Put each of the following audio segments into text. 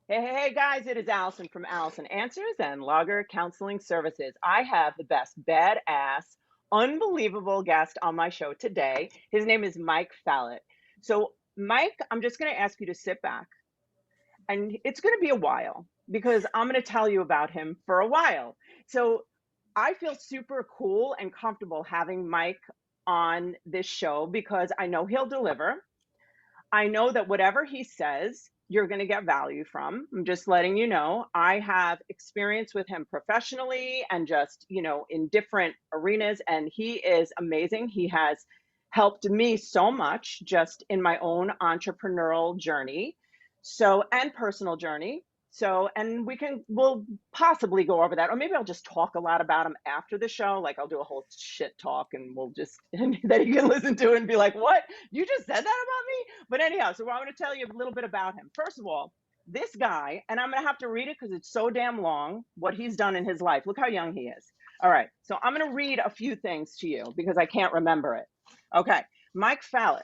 Hey guys, it is Allison from Alison Answers and Logger Counseling Services. I have the best badass, unbelievable guest on my show today. His name is Mike Fallat. So, Mike, I'm just going to ask you to sit back, and it's going to be a while because I'm going to tell you about him for a while. So, I feel super cool and comfortable having Mike on this show because I know he'll deliver. I know that whatever he says, you're going to get value from. I'm just letting you know. I have experience with him professionally and just, in different arenas, and he is amazing. He has helped me so much just in my own entrepreneurial journey. So, and personal journey. So, and we'll possibly go over that, or maybe I'll just talk a lot about him after the show. Like I'll do a whole shit talk and we'll just, and that you can listen to and be like, what? You just said that about me? But anyhow, so I want to tell you a little bit about him. First of all, this guy, and I'm going to have to read it because it's so damn long, what he's done in his life. Look how young he is. All right. So I'm going to read a few things to you because I can't remember it. Okay. Mike Fallat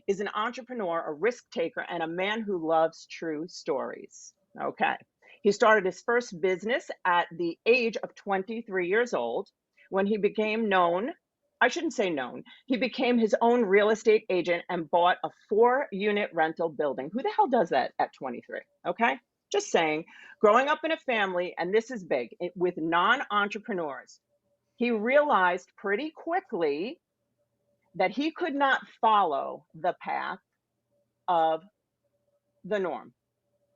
is an entrepreneur, a risk taker, and a man who loves true stories. Okay. He started his first business at the age of 23 years old when he became known. I shouldn't say known. He became his own real estate agent and bought a 4-unit rental building. Who the hell does that at 23? Okay. Just saying. Growing up in a family, and this is big, with non entrepreneurs, he realized pretty quickly that he could not follow the path of the norm.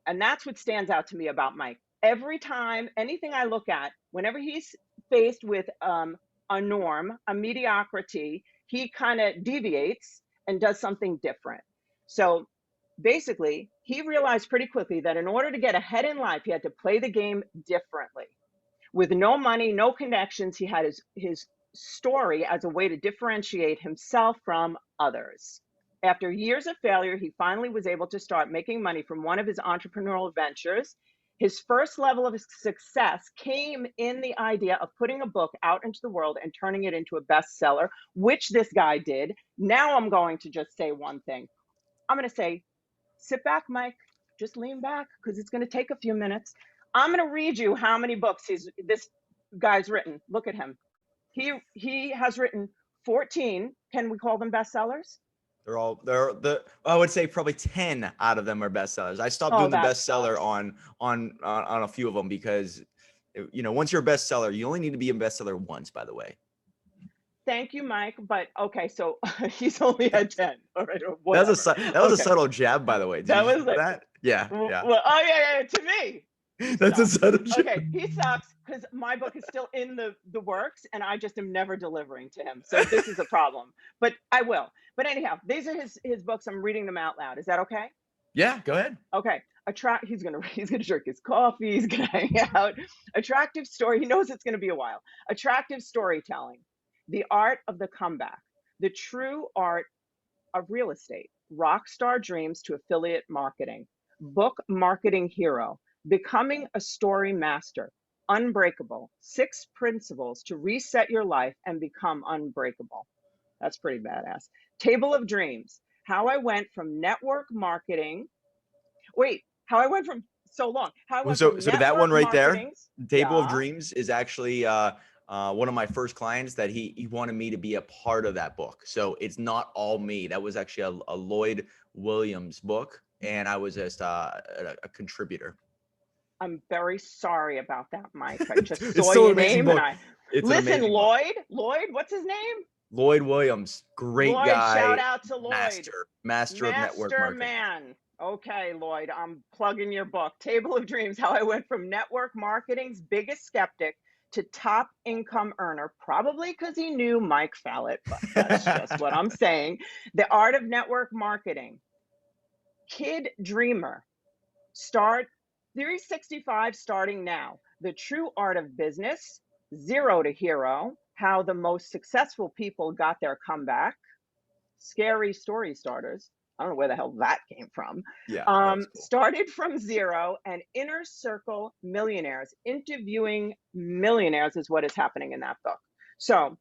And that's what stands out to me about Mike. Every time, anything I look at, whenever he's faced with a norm, a mediocrity, he kind of deviates and does something different. So basically, he realized pretty quickly that in order to get ahead in life, he had to play the game differently. With no money, no connections, he had his story as a way to differentiate himself from others. After years of failure, he finally was able to start making money from one of his entrepreneurial ventures. His first level of success came in the idea of putting a book out into the world and turning it into a bestseller, which this guy did. Now I'm going to just say one thing. I'm going to say, sit back, Mike. Just lean back because it's going to take a few minutes. I'm going to read you how many books this guy's written. Look at him. He has written 14. Can we call them bestsellers? I would say probably 10 out of them are bestsellers. I stopped Oh, doing the that bestseller sucks. on a few of them because once you're a bestseller, you only need to be a bestseller once, by the way. Thank you, Mike. But okay, so he's only had 10. All right, or That was whatever. a Okay, subtle jab, by the way. Did that you was know like, that? Yeah, well, yeah. oh yeah, to me. He That's a sucks. subtle jab. Okay, he sucks because my book is still in the works and I just am never delivering to him. So this is a problem. But I will. But anyhow, these are his books. I'm reading them out loud. Is that okay? Yeah, go ahead. Okay. He's gonna drink his coffee, he's gonna hang out. Attractive story. He knows it's gonna be a while. Attractive storytelling. The art of the comeback. The true art of real estate. Rock star dreams to affiliate marketing. Book marketing hero. Becoming a story master. Unbreakable. 6 principles to reset your life and become unbreakable. That's pretty badass. Table of dreams. How I went from network marketing. Wait, how I went from so long. How I went from So that one network right there, marketing. Table of Yeah. Dreams, is actually one of my first clients that he wanted me to be a part of that book. So it's not all me. That was actually a Lloyd Williams book, and I was just a contributor. I'm very sorry about that, Mike. I just It's saw still your an amazing name and book. I It's an listen, amazing book. Lloyd, what's his name? Lloyd Williams, great Lloyd, shout guy, out to Lloyd. master of network marketing. Masterman. Okay, Lloyd, I'm plugging your book. Table of Dreams, how I went from network marketing's biggest skeptic to top income earner, probably because he knew Mike Fallat, but that's just what I'm saying. The art of network marketing. Kid dreamer. Start 365 starting now. The true art of business, zero to hero, how the most successful people got their comeback, scary story starters. I don't know where the hell that came from. Yeah, that was cool. Started from zero, and inner circle millionaires. Interviewing millionaires is what is happening in that book. So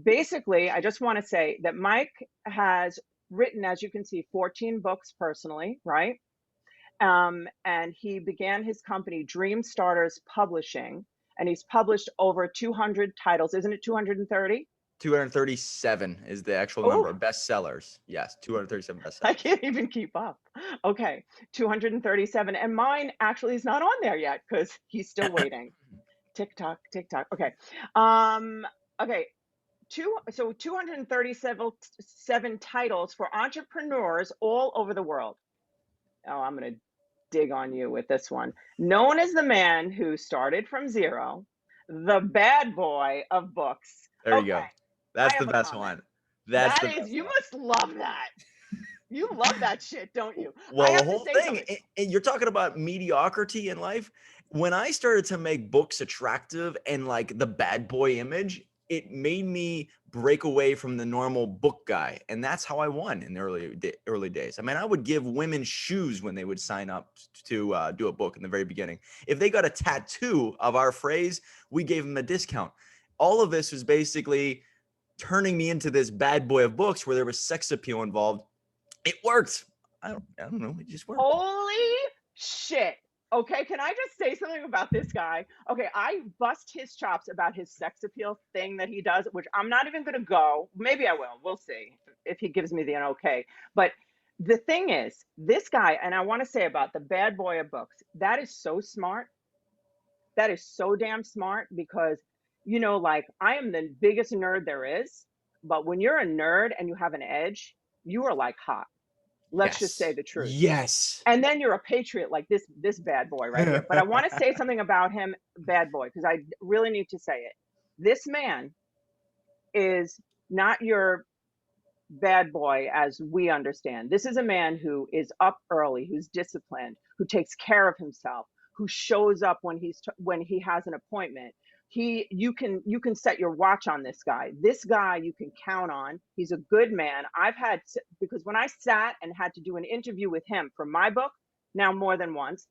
basically, I just want to say that Mike has written, as you can see, 14 books personally, right? And he began his company, Dream Starters Publishing, and he's published over 200 titles. Isn't it 230? 237 is the actual Oh, number of bestsellers. Yes, 237 I bestsellers. can't even keep up. Okay, 237. And mine actually is not on there yet because he's still waiting. Tick tock, tick tock. Okay. Um, okay. 237 titles for entrepreneurs all over the world. Oh, I'm going to dig on you with this one. Known as the man who started from zero, the bad boy of books. There you Okay, go. I That's the have a best comment. one. That's That the is, best you one. must love that. You love that shit, don't you? I Well, the have to whole say thing, something. and you're talking about mediocrity in life. When I started to make books attractive and like the bad boy image, it made me break away from the normal book guy. And that's how I won in the early days. I mean, I would give women shoes when they would sign up to do a book in the very beginning. If they got a tattoo of our phrase, we gave them a discount. All of this was basically turning me into this bad boy of books where there was sex appeal involved. It worked. I don't know. It just worked. Holy shit. Okay, can I just say something about this guy? Okay, I bust his chops about his sex appeal thing that he does, which I'm not even going to go. Maybe I will. We'll see if he gives me the okay. But the thing is, this guy, and I want to say about the bad boy of books, that is so smart. That is so damn smart because, like I am the biggest nerd there is, but when you're a nerd and you have an edge, you are like hot. Let's just say Yes. the truth. Yes. And then you're a patriot like this bad boy right here. But I want to say something about him, bad boy, because I really need to say it. This man is not your bad boy as we understand. This is a man who is up early, who's disciplined, who takes care of himself, who shows up when when he has an appointment. You can set your watch on this guy. This guy you can count on. He's a good man. Because when I sat and had to do an interview with him for my book, now more than once,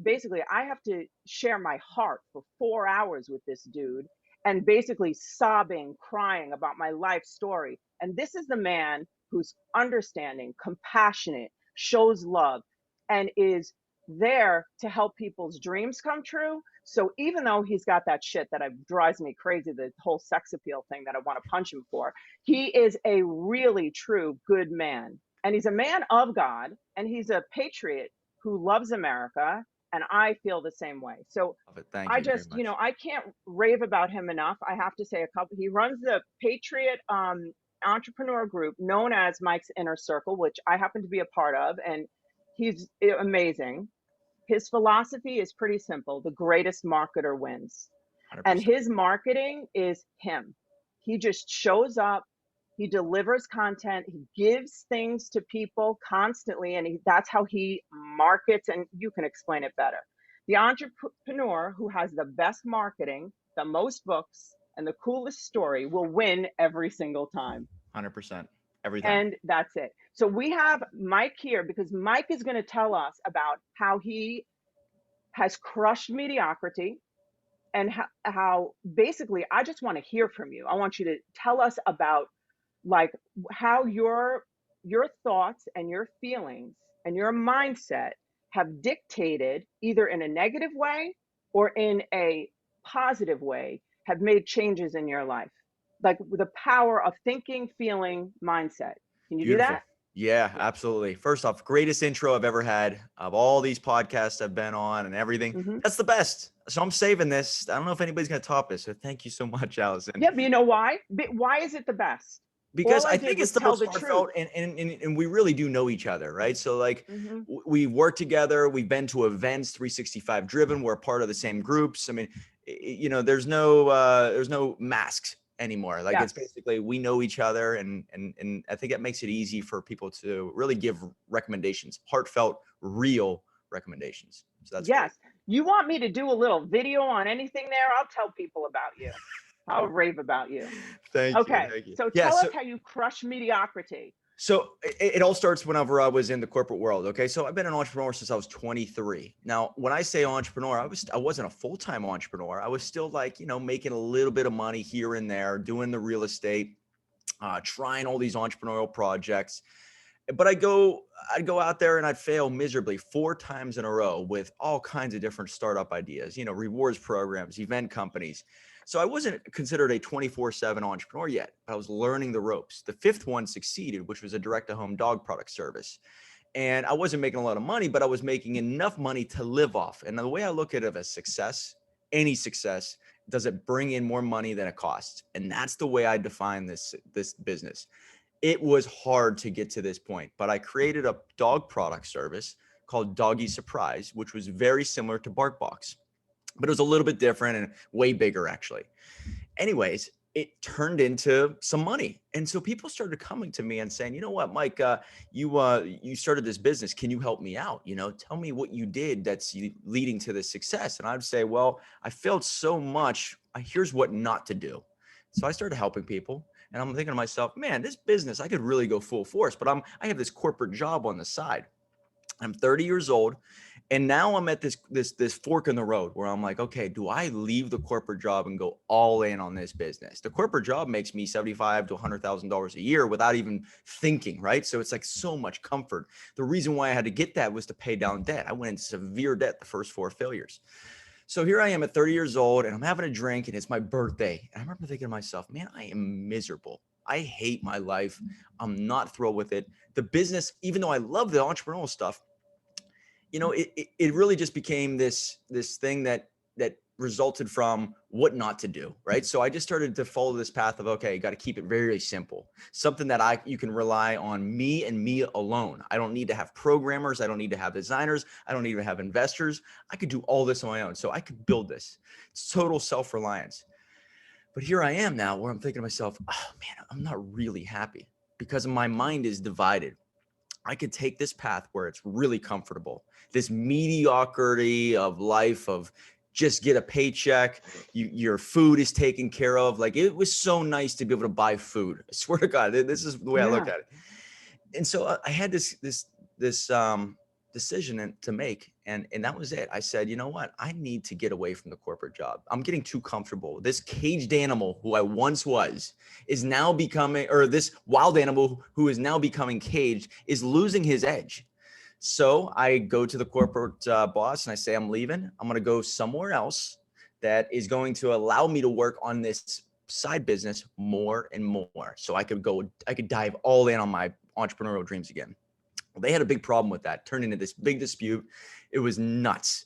basically I have to share my heart for 4 hours with this dude and basically sobbing, crying about my life story. And this is the man who's understanding, compassionate, shows love, and is there to help people's dreams come true. So even though he's got that shit that drives me crazy, the whole sex appeal thing that I want to punch him for, he is a really true good man. And he's a man of God, and he's a patriot who loves America. And I feel the same way. So Thank I you very just, much. I can't rave about him enough. I have to say a couple. He runs the Patriot entrepreneur group known as Mike's Inner Circle, which I happen to be a part of, and he's amazing. His philosophy is pretty simple: the greatest marketer wins. And 100%. his marketing is him. He just shows up, he delivers content, he gives things to people constantly, and that's how he markets. And you can explain it better. The entrepreneur who has the best marketing, the most books, and the coolest story will win every single time. 100%. Every time. And that's it. So we have Mike here because Mike is going to tell us about how he has crushed mediocrity, and how basically I just want to hear from you. I want you to tell us about like how your thoughts and your feelings and your mindset have dictated, either in a negative way or in a positive way, have made changes in your life. Like the power of thinking, feeling, mindset. Can you do Beautiful. that? Yeah, Yeah. absolutely. First off, greatest intro I've ever had of all these podcasts I've been on and everything. Hmm. That's the best. So I'm saving this. I don't know if anybody's going to top this. So thank you so much, Allison. Yeah, but you know why? Why is it the best? Because All I I did think it's was the tell most the truth. heartfelt, and we really do know each other, right? So like Hmm. we work together, we've been to events, 365 driven, we're part of the same groups. I mean, there's no masks anymore. Like it's Yes. basically we know each other, and I think that makes it easy for people to really give recommendations, heartfelt, real recommendations. So that's great. Yes. You want me to do a little video on anything there? I'll tell people about you. I'll rave about you. Thank you. Okay. Thank you. So Yeah. tell us how you crush mediocrity. So it all starts whenever I was in the corporate world. Okay. So I've been an entrepreneur since I was 23. Now, when I say entrepreneur, I wasn't a full-time entrepreneur. I was still like, making a little bit of money here and there, doing the real estate, trying all these entrepreneurial projects. But I'd go out there and I'd fail miserably 4 times in a row with all kinds of different startup ideas, rewards programs, event companies. So I wasn't considered a 24/7 entrepreneur yet, but I was learning the ropes. The fifth one succeeded, which was a direct to home dog product service. And I wasn't making a lot of money, but I was making enough money to live off. And the way I look at it as success, any success, does it bring in more money than it costs? And that's the way I define this business. It was hard to get to this point, but I created a dog product service called Doggy Surprise, which was very similar to BarkBox, but it was a little bit different and way bigger actually. Anyways, it turned into some money. And so people started coming to me and saying, you know what, Mike, you started this business. Can you help me out? Tell me what you did that's leading to this success. And I'd say, well, I failed so much. Here's what not to do. So I started helping people. And I'm thinking to myself, man, this business, I could really go full force, but I have this corporate job on the side. I'm 30 years old. And now I'm at this fork in the road where I'm like, okay, do I leave the corporate job and go all in on this business? The corporate job makes me $75,000 to $100,000 a year without even thinking, right? So it's like so much comfort. The reason why I had to get that was to pay down debt. I went into severe debt the first 4 failures. So here I am at 30 years old and I'm having a drink and it's my birthday. And I remember thinking to myself, man, I am miserable. I hate my life. I'm not thrilled with it. The business, even though I love the entrepreneurial stuff, it really just became this thing that resulted from what not to do, right? So I just started to follow this path of, okay, you got to keep it very simple. Something that you can rely on me and me alone. I don't need to have programmers. I don't need to have designers. I don't need to have investors. I could do all this on my own. So I could build this. It's total self-reliance. But here I am now where I'm thinking to myself, oh man, I'm not really happy because my mind is divided. I could take this path where it's really comfortable, this mediocrity of life of just get a paycheck. Your food is taken care of. Like it was so nice to be able to buy food. I swear to God, this is the way I look at it. And so I had this decision to make. And that was it. I said, you know what? I need to get away from the corporate job. I'm getting too comfortable. This caged animal who I once was is now becoming, or this wild animal who is now becoming caged is losing his edge. So I go to the corporate boss and I say, I'm leaving. I'm going to go somewhere else that is going to allow me to work on this side business more and more. So I could dive all in on my entrepreneurial dreams again. Well, they had a big problem with that, turned into this big dispute. It was nuts.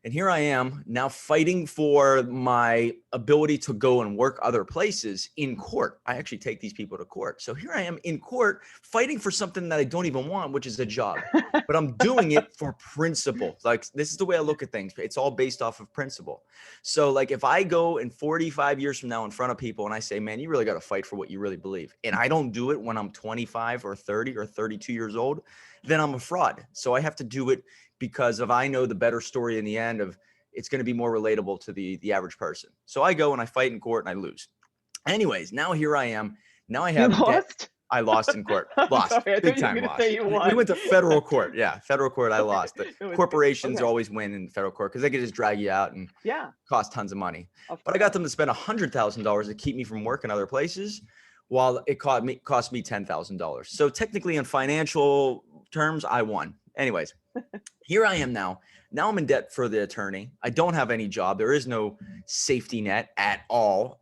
And here I am now fighting for my ability to go and work other places in court. I actually take these people to court. So here I am in court fighting for something that I don't even want, which is a job, but I'm doing it for principle. Like this is the way I look at things. It's all based off of principle. So like if I go in 45 years from now in front of people and I say, man, you really got to fight for what you really believe. And I don't do it when I'm 25 or 30 or 32 years old, then I'm a fraud. So I have to do it because I know the better story in the end of it's going to be more relatable to the average person. So I go and I fight in court and I lose. Anyways, now here I am. Now I have lost. I lost in court. Lost. Sorry, Big time lost. Say you won. We went to federal court. Yeah, federal court. I lost. The corporations always win in federal court because they could just drag you out and cost tons of money. But I got them to spend $100,000 to keep me from working other places, while it cost me $10,000. So technically, in financial terms, I won. Anyways, here I am now. Now I'm in debt for the attorney. I don't have any job. There is no safety net at all.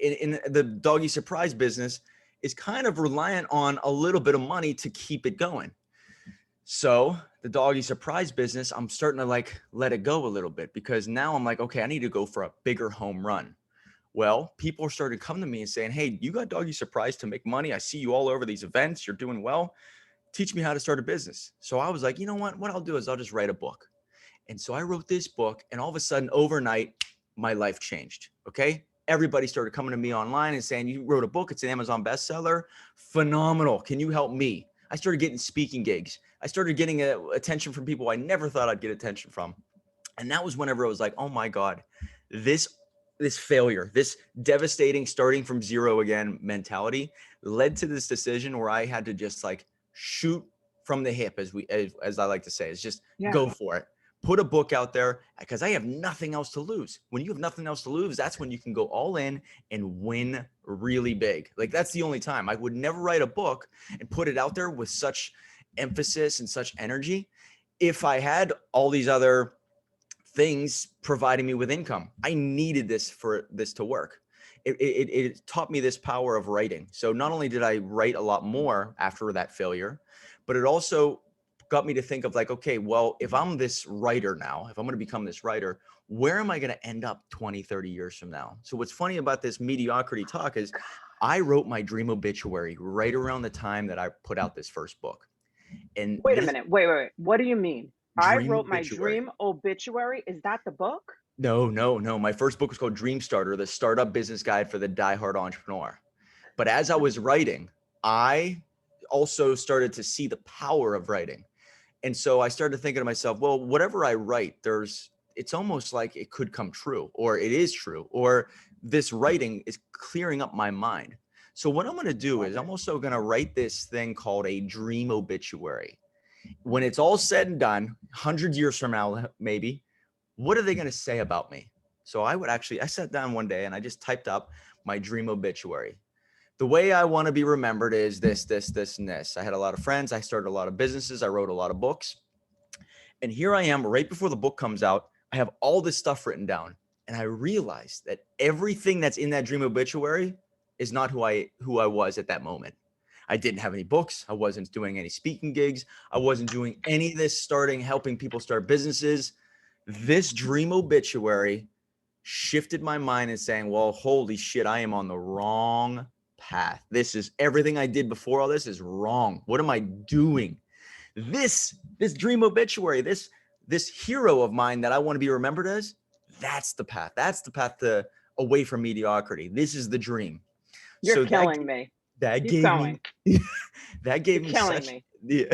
In the Doggy Surprise business is kind of reliant on a little bit of money to keep it going. So the Doggy Surprise business, I'm starting to let it go a little bit because now I'm like, okay, I need to go for a bigger home run. Well, people are starting to come to me and saying, hey, you got Doggy Surprise to make money. I see you all over these events. You're doing well. Teach me how to start a business. So I was like, you know what I'll do is I'll just write a book. And so I wrote this book and all of a sudden overnight, my life changed. Okay. Everybody started coming to me online and saying, you wrote a book. It's an Amazon bestseller. Phenomenal. Can you help me? I started getting speaking gigs. I started getting attention from people I never thought I'd get attention from. And that was whenever I was like, oh my God, this failure, this devastating starting from zero again mentality led to this decision where I had to just shoot from the hip, as I like to say, is just go for it. put a book out there because I have nothing else to lose. When you have nothing else to lose, that's when you can go all in and win really big. Like that's the only time. I would never write a book and put it out there with such emphasis and such energy if I had all these other things providing me with income. I needed this for this to work. It taught me this power of writing. So not only did I write a lot more after that failure, but it also got me to think of like, okay, well, if I'm this writer now, if I'm going to become this writer, where am I going to end up 20, 30 years from now? So what's funny about this mediocrity talk is I wrote my dream obituary right around the time that I put out this first book. And Wait a this minute. Wait. What do you mean? I dream wrote my obituary. dream obituary. Is that the book? No. My first book was called Dream Starter, the startup business guide for the diehard entrepreneur. But as I was writing, I also started to see the power of writing. And so I started thinking to myself, well, whatever I write, it's almost like it could come true, or it is true, or this writing is clearing up my mind. So what I'm going to do is I'm also going to write this thing called a dream obituary. When it's all said and done, 100 years from now, maybe, what are they going to say about me? So I sat down one day and I just typed up my dream obituary. The way I want to be remembered is this, and this. I had a lot of friends. I started a lot of businesses. I wrote a lot of books. And here I am right before the book comes out. I have all this stuff written down. And I realized that everything that's in that dream obituary is not who I was at that moment. I didn't have any books. I wasn't doing any speaking gigs. I wasn't doing any of this helping people start businesses. This dream obituary shifted my mind and saying, well, holy shit, I am on the wrong path. This is everything I did before all this is wrong. What am I doing? This dream obituary, this hero of mine that I want to be remembered as, that's the path. That's the path away from mediocrity. This is the dream. You're So killing me. that Keep gave going. me that gave You're me killing such me.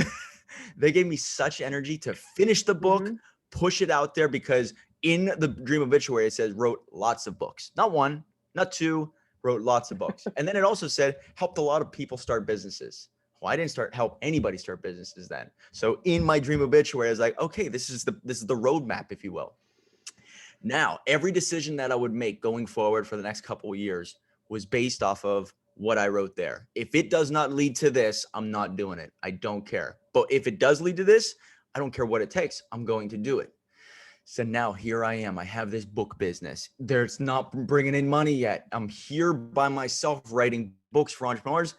they gave me such energy to finish the book, push it out there, because in the dream obituary, it says wrote lots of books, not one, not two, wrote lots of books. And then it also said helped a lot of people start businesses. Well, I didn't help anybody start businesses then. So in my dream obituary, I was like, okay, this is the roadmap, if you will. Now, every decision that I would make going forward for the next couple of years was based off of what I wrote there. If it does not lead to this, I'm not doing it. I don't care. But if it does lead to this, I don't care what it takes. I'm going to do it. So now here I am. I have this book business. There's not bringing in money yet. I'm here by myself writing books for entrepreneurs.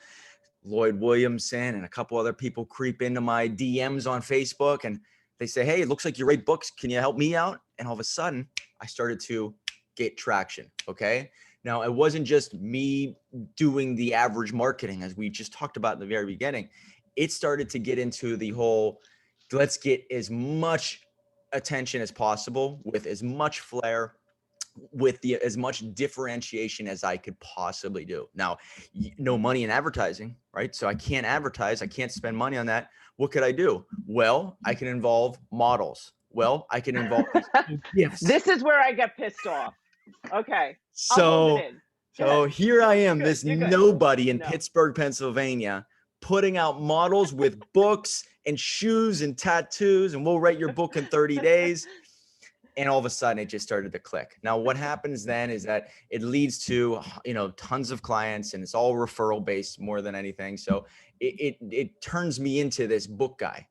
Lloyd Williamson and a couple other people creep into my DMs on Facebook and they say, hey, it looks like you write books. Can you help me out? And all of a sudden, I started to get traction. Okay. Now, it wasn't just me doing the average marketing, as we just talked about in the very beginning. It started to get into the whole, let's get as much attention as possible with as much flair, with as much differentiation as I could possibly do. Now, no money in advertising, right? So I can't advertise. I can't spend money on that. What could I do? Well, I can involve models. Well, I can involve gifts. This is where I get pissed off. Okay. I'll hold it in. So here I am, this nobody in No. Pittsburgh, Pennsylvania, putting out models with books and shoes and tattoos, and we'll write your book in 30 days. And all of a sudden it just started to click. Now, what happens then is that it leads to, tons of clients, and it's all referral based more than anything. So it turns me into this book guy.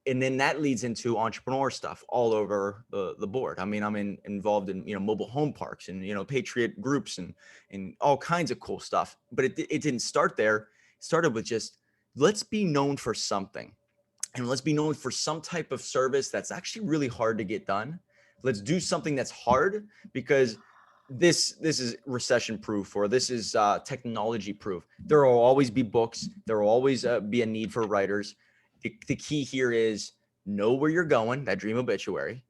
And then that leads into entrepreneur stuff all over the board. I mean, I'm involved in, mobile home parks and, patriot groups and all kinds of cool stuff. But it didn't start there. It started with just, let's be known for something. And let's be known for some type of service that's actually really hard to get done. Let's do something that's hard, because this is recession proof, or this is technology proof. There will always be books. There will always be a need for writers. The key here is know where you're going, that dream obituary.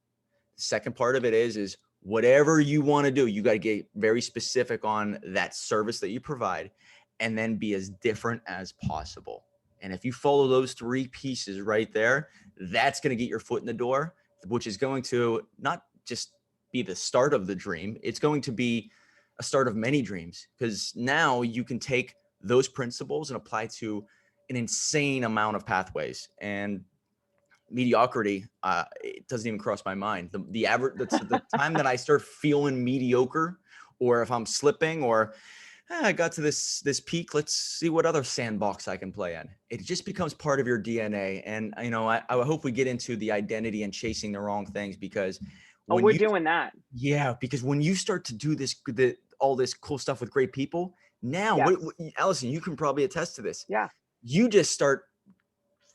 The second part of it is whatever you want to do, you got to get very specific on that service that you provide, and then be as different as possible. And if you follow those three pieces right there, that's going to get your foot in the door, which is going to not just be the start of the dream. It's going to be a start of many dreams, because now you can take those principles and apply to an insane amount of pathways. And mediocrity, it doesn't even cross my mind. The average, the time that I start feeling mediocre, or if I'm slipping, or I got to this peak, let's see what other sandbox I can play in. It just becomes part of your DNA. And I hope we get into the identity and chasing the wrong things, because Oh, we're doing that. Yeah, because when you start to do all this cool stuff with great people, now, Yes. Alison, you can probably attest to this. Yeah. You just start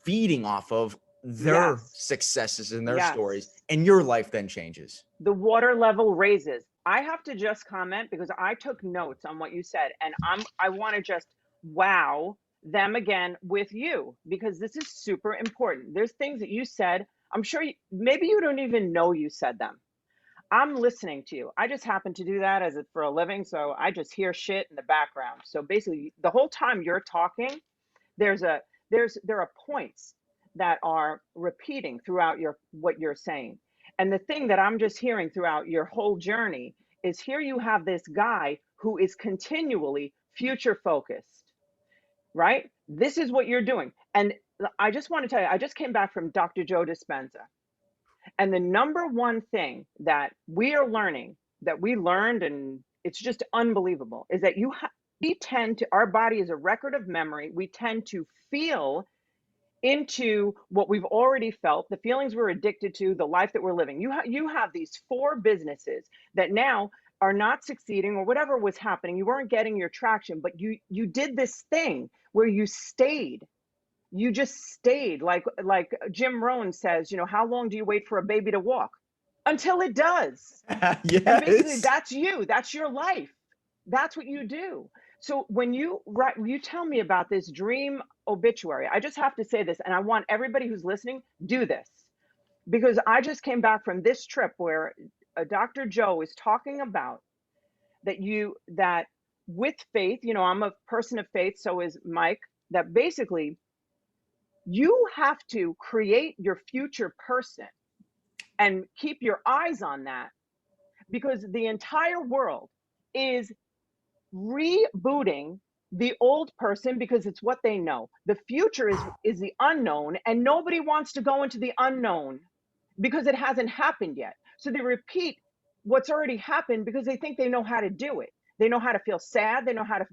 feeding off of their Yes. successes and their Yes. stories, and your life then changes. The water level raises. I have to just comment because I took notes on what you said, and I want to just wow them again with you, because this is super important. There's things that you said, I'm sure maybe you don't even know you said them. I'm listening to you. I just happen to do that for a living, so I just hear shit in the background. So basically, the whole time you're talking, there are points that are repeating throughout what you're saying. And the thing that I'm just hearing throughout your whole journey is, here you have this guy who is continually future focused, right? This is what you're doing. And I just want to tell you, I just came back from Dr. Joe Dispenza. And the number one thing that we are learning, that we learned, and it's just unbelievable, is that our body is a record of memory. We tend to feel into what we've already felt, the feelings we're addicted to, the life that we're living. You have these 4 businesses that now are not succeeding, or whatever was happening. You weren't getting your traction, but you did this thing where you stayed. You just stayed. Like Jim Rohn says, how long do you wait for a baby to walk? Until it does. Yes. And basically, that's you. That's your life. That's what you do. So when you tell me about this dream obituary, I just have to say this, and I want everybody who's listening, do this. Because I just came back from this trip where Dr. Joe is talking about that with faith, I'm a person of faith, so is Mike, that basically you have to create your future person and keep your eyes on that, because the entire world is rebooting the old person because it's what they know. The future is the unknown, and nobody wants to go into the unknown because it hasn't happened yet. So they repeat what's already happened because they think they know how to do it. They know how to feel sad. They know how to,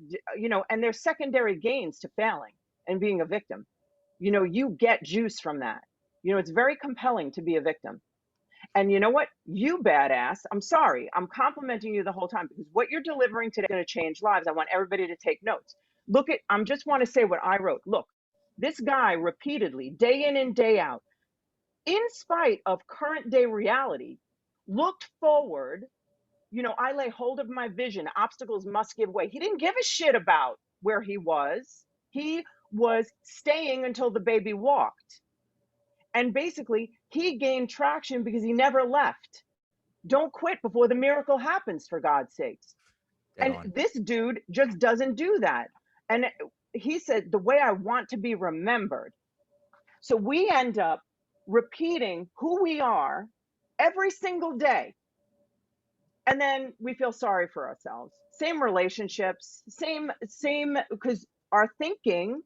and there's secondary gains to failing and being a victim. You get juice from that. It's very compelling to be a victim. And you know what? You badass. I'm sorry. I'm complimenting you the whole time, because what you're delivering today is going to change lives. I want everybody to take notes. I just want to say what I wrote. Look, this guy repeatedly, day in and day out, in spite of current day reality, looked forward. I lay hold of my vision. Obstacles must give way. He didn't give a shit about where he was. He was staying until the baby walked. And basically, he gained traction because he never left. Don't quit before the miracle happens, for God's sakes. And this dude just doesn't do that. And he said, the way I want to be remembered. So we end up repeating who we are every single day. And then we feel sorry for ourselves. Same relationships, same, because our thinking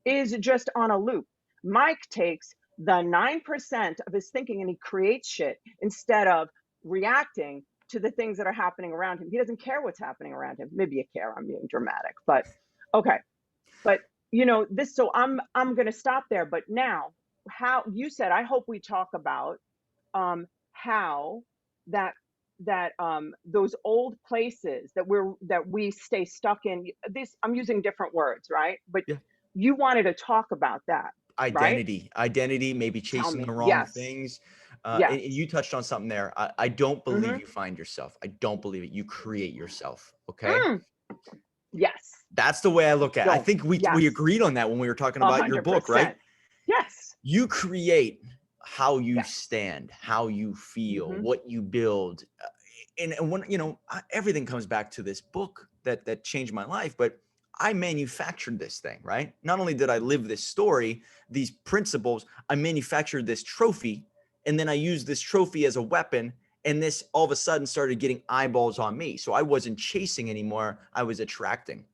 is just on a loop. Mike takes the 9% of his thinking and he creates shit instead of reacting to the things that are happening around him. He doesn't care what's happening around him. Maybe you care. I'm being dramatic, but okay. But so I'm going to stop there. But now, how you said, I hope we talk about how those old places that we stay stuck in. I'm using different words, right? But yeah. You wanted to talk about that. Identity, right? Identity, maybe chasing the wrong yes. things. Yes. And you touched on something there. I don't believe you find yourself. I don't believe it. You create yourself. Okay. Yes. That's the way I look at it. I think we agreed on that when we were talking about 100%. Your book, right? Yes. You create how you stand, how you feel, what you build. And when, everything comes back to this book that changed my life, but I manufactured this thing, right? Not only did I live this story, these principles, I manufactured this trophy, and then I used this trophy as a weapon, and this all of a sudden started getting eyeballs on me. So I wasn't chasing anymore. I was attracting.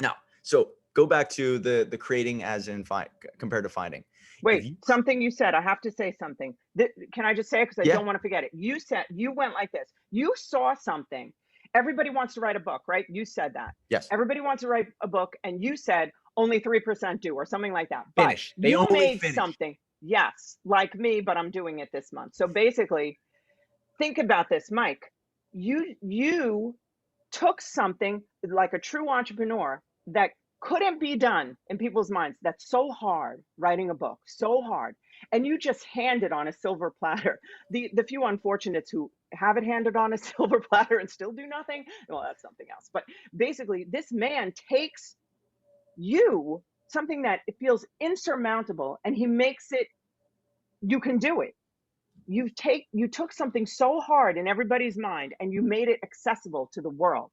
Now, so go back to the creating as in compared to finding. If Wait, you, something you said, I have to say something. Can I just say it? Because I yeah, don't want to forget it. You said, you went like this. You saw something. Everybody wants to write a book, right? You said that. yes, Everybody wants to write a book, and you said only 3% do, or something like that. But finish. They you only made finish. something, yes, like me, but I'm doing it this month. So basically, think about this, Mike. You took something like a true entrepreneur that couldn't be done in people's minds. That's so hard, writing a book, so hard. And you just hand it on a silver platter. The few unfortunates who have it handed on a silver platter and still do nothing, well, that's something else. But basically, this man takes you, something that it feels insurmountable, and he makes it, you can do it. You took something so hard in everybody's mind and you made it accessible to the world.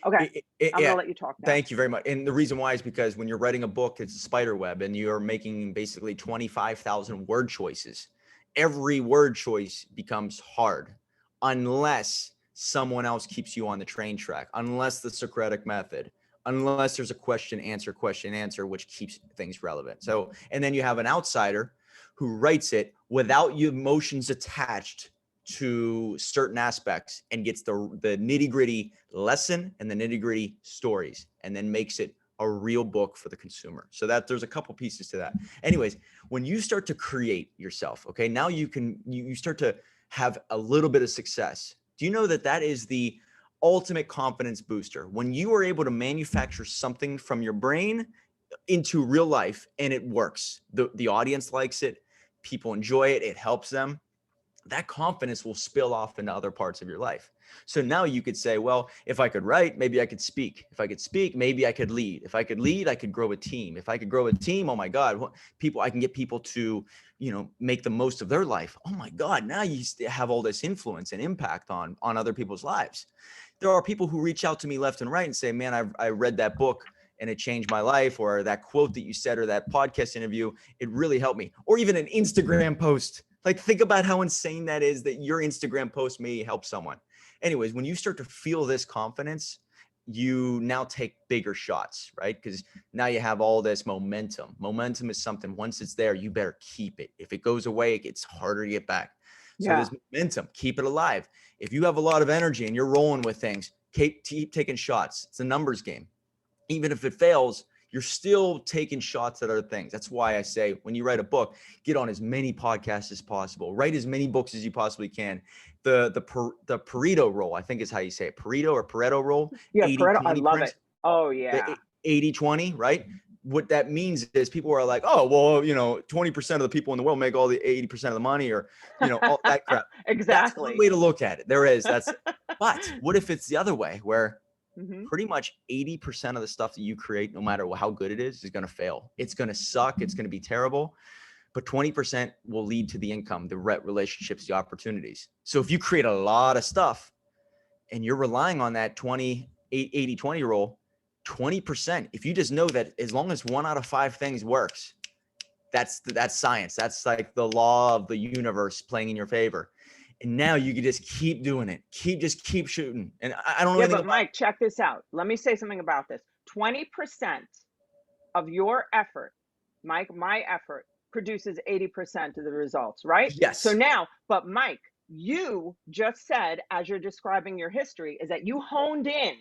Okay, I'm Yeah, gonna let you talk now. thank you very much. And the reason why is because when you're writing a book, it's a spider web, and you're making basically 25,000 word choices. Every word choice becomes hard unless someone else keeps you on the train track, unless the Socratic method, unless there's a question, answer, which keeps things relevant. So, and then you have an outsider who writes it without your emotions attached to certain aspects and gets the nitty gritty lesson and the nitty gritty stories, and then makes it a real book for the consumer. So that there's a couple pieces to that. Anyways, when you start to create yourself, okay, now you start to have a little bit of success. Do you know that that is the ultimate confidence booster? When you are able to manufacture something from your brain into real life and it works, the audience likes it, people enjoy it, it helps them, that confidence will spill off into other parts of your life. So now you could say, well, if I could write, maybe I could speak. If I could speak, maybe I could lead. If I could lead, I could grow a team. If I could grow a team, oh my God, I can get people to, make the most of their life. Oh my God, now you have all this influence and impact on other people's lives. There are people who reach out to me left and right and say, man, I read that book and it changed my life, or that quote that you said, or that podcast interview, it really helped me. Or even an Instagram post. Like, think about how insane that is, that your Instagram post may help someone. Anyways, when you start to feel this confidence, you now take bigger shots, right? Because now you have all this momentum. Momentum is something, once it's there, you better keep it. If it goes away, it gets harder to get back. So Yeah. this momentum, keep it alive. If you have a lot of energy and you're rolling with things, keep taking shots. It's a numbers game. Even if it fails, you're still taking shots at other things. That's why I say, when you write a book, get on as many podcasts as possible. Write as many books as you possibly can. The Pareto rule, I think is how you say it. Pareto rule, Yeah, Pareto, I 80-20 love it. Oh the yeah. 80-20, right? What that means is people are like, oh, well, 20% of the people in the world make all the 80% of the money, or, all that crap. That's one Exactly. way to look at it. There is, but what if it's the other way, where Hmm. pretty much 80% of the stuff that you create, no matter how good it is going to fail. It's going to suck. It's going to be terrible. But 20% will lead to the income, the relationships, the opportunities. So if you create a lot of stuff and you're relying on that 80-20 rule, 20%, if you just know that as long as 1 out of 5 things works, that's science. That's like the law of the universe playing in your favor. And now you can just keep doing it. Keep shooting. And I don't know Yeah, anything but about. Mike, check this out. Let me say something about this. 20% of your effort, Mike, my effort, produces 80% of the results, right? So Yes. now, but Mike, you just said, as you're describing your history, is that you honed in,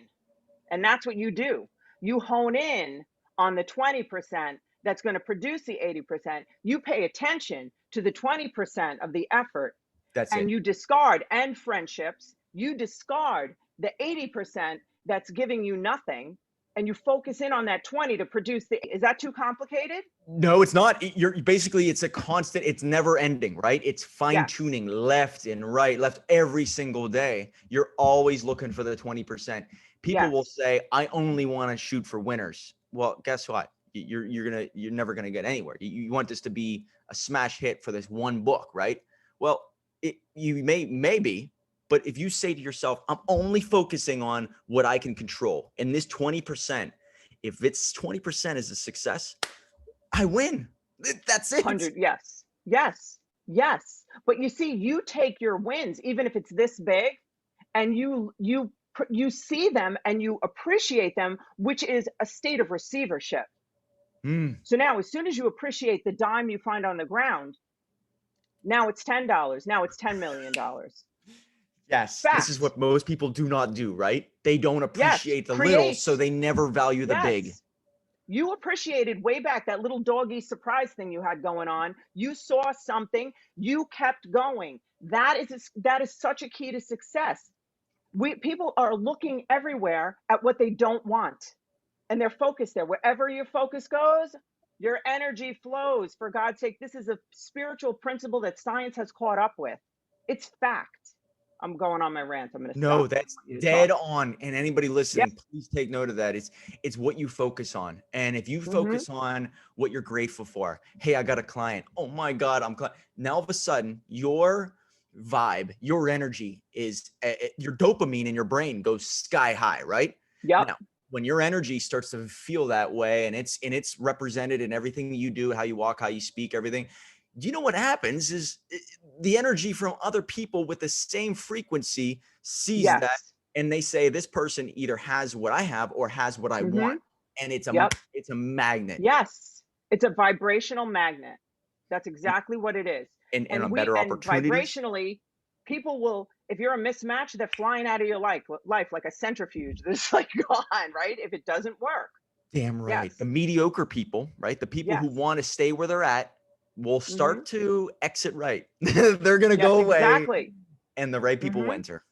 and that's what you do. You hone in on the 20% that's going to produce the 80%. You pay attention to the 20% of the effort, That's and it. you discard, and friendships, you discard the 80% that's giving you nothing, and you focus in on that 20 to produce the, is that too complicated? No, it's not. You're basically, it's a constant, it's never ending, right? It's fine Yes. tuning left and right, left every single day. You're always looking for the 20%. People will Yes. say, I only want to shoot for winners. Well, guess what? You're never going to get anywhere. You want this to be a smash hit for this one book, right? Well, you maybe, but if you say to yourself, I'm only focusing on what I can control, and this 20%, if it's 20% is a success, I win. That's it. 100. Yes. Yes. Yes. But you see, you take your wins, even if it's this big, and you you see them and you appreciate them, which is a state of receivership. Mm. So now, as soon as you appreciate the dime you find on the ground, now it's $10. Now it's $10 million. Yes, this is Fact. what most people do not do, right? They don't Yes. appreciate the little, Create. so they never value the big. Yes. You appreciated way back that little doggy surprise thing you had going on. You saw something, you kept going. That is such a key to success. People are looking everywhere at what they don't want, and they're focused there. Wherever your focus goes, your energy flows. For God's sake, this is a spiritual principle that science has caught up with. It's fact. I'm going on my rant. I'm going to No, stop. I that's want you to dead talk. on. And anybody Yep. listening, please take note of that. It's what you focus on. And if you Mm-hmm. focus on what you're grateful for, hey, I got a client. Oh my God, now all of a sudden your vibe, your energy is your dopamine in your brain goes sky high, right? Yep. Now, when your energy starts to feel that way and it's represented in everything you do, how you walk, how you speak, everything, do you know what happens is the energy from other people with the same frequency sees that, Yes. and they say this person either has what I have or has what I Mm-hmm. want, and it's a Yep. it's a magnet Yes. It's a vibrational magnet. That's exactly what it is. and And on better opportunities. vibrationally, people will, if you're a mismatch, they're flying out of your life like a centrifuge. That's like gone, right? If it doesn't work. Damn right. Yes. The mediocre people, right? The people who Yes. want to stay where they're at will Mm-hmm. start to exit right. They're going to Yes, go away exactly. and the right people will Mm-hmm. enter.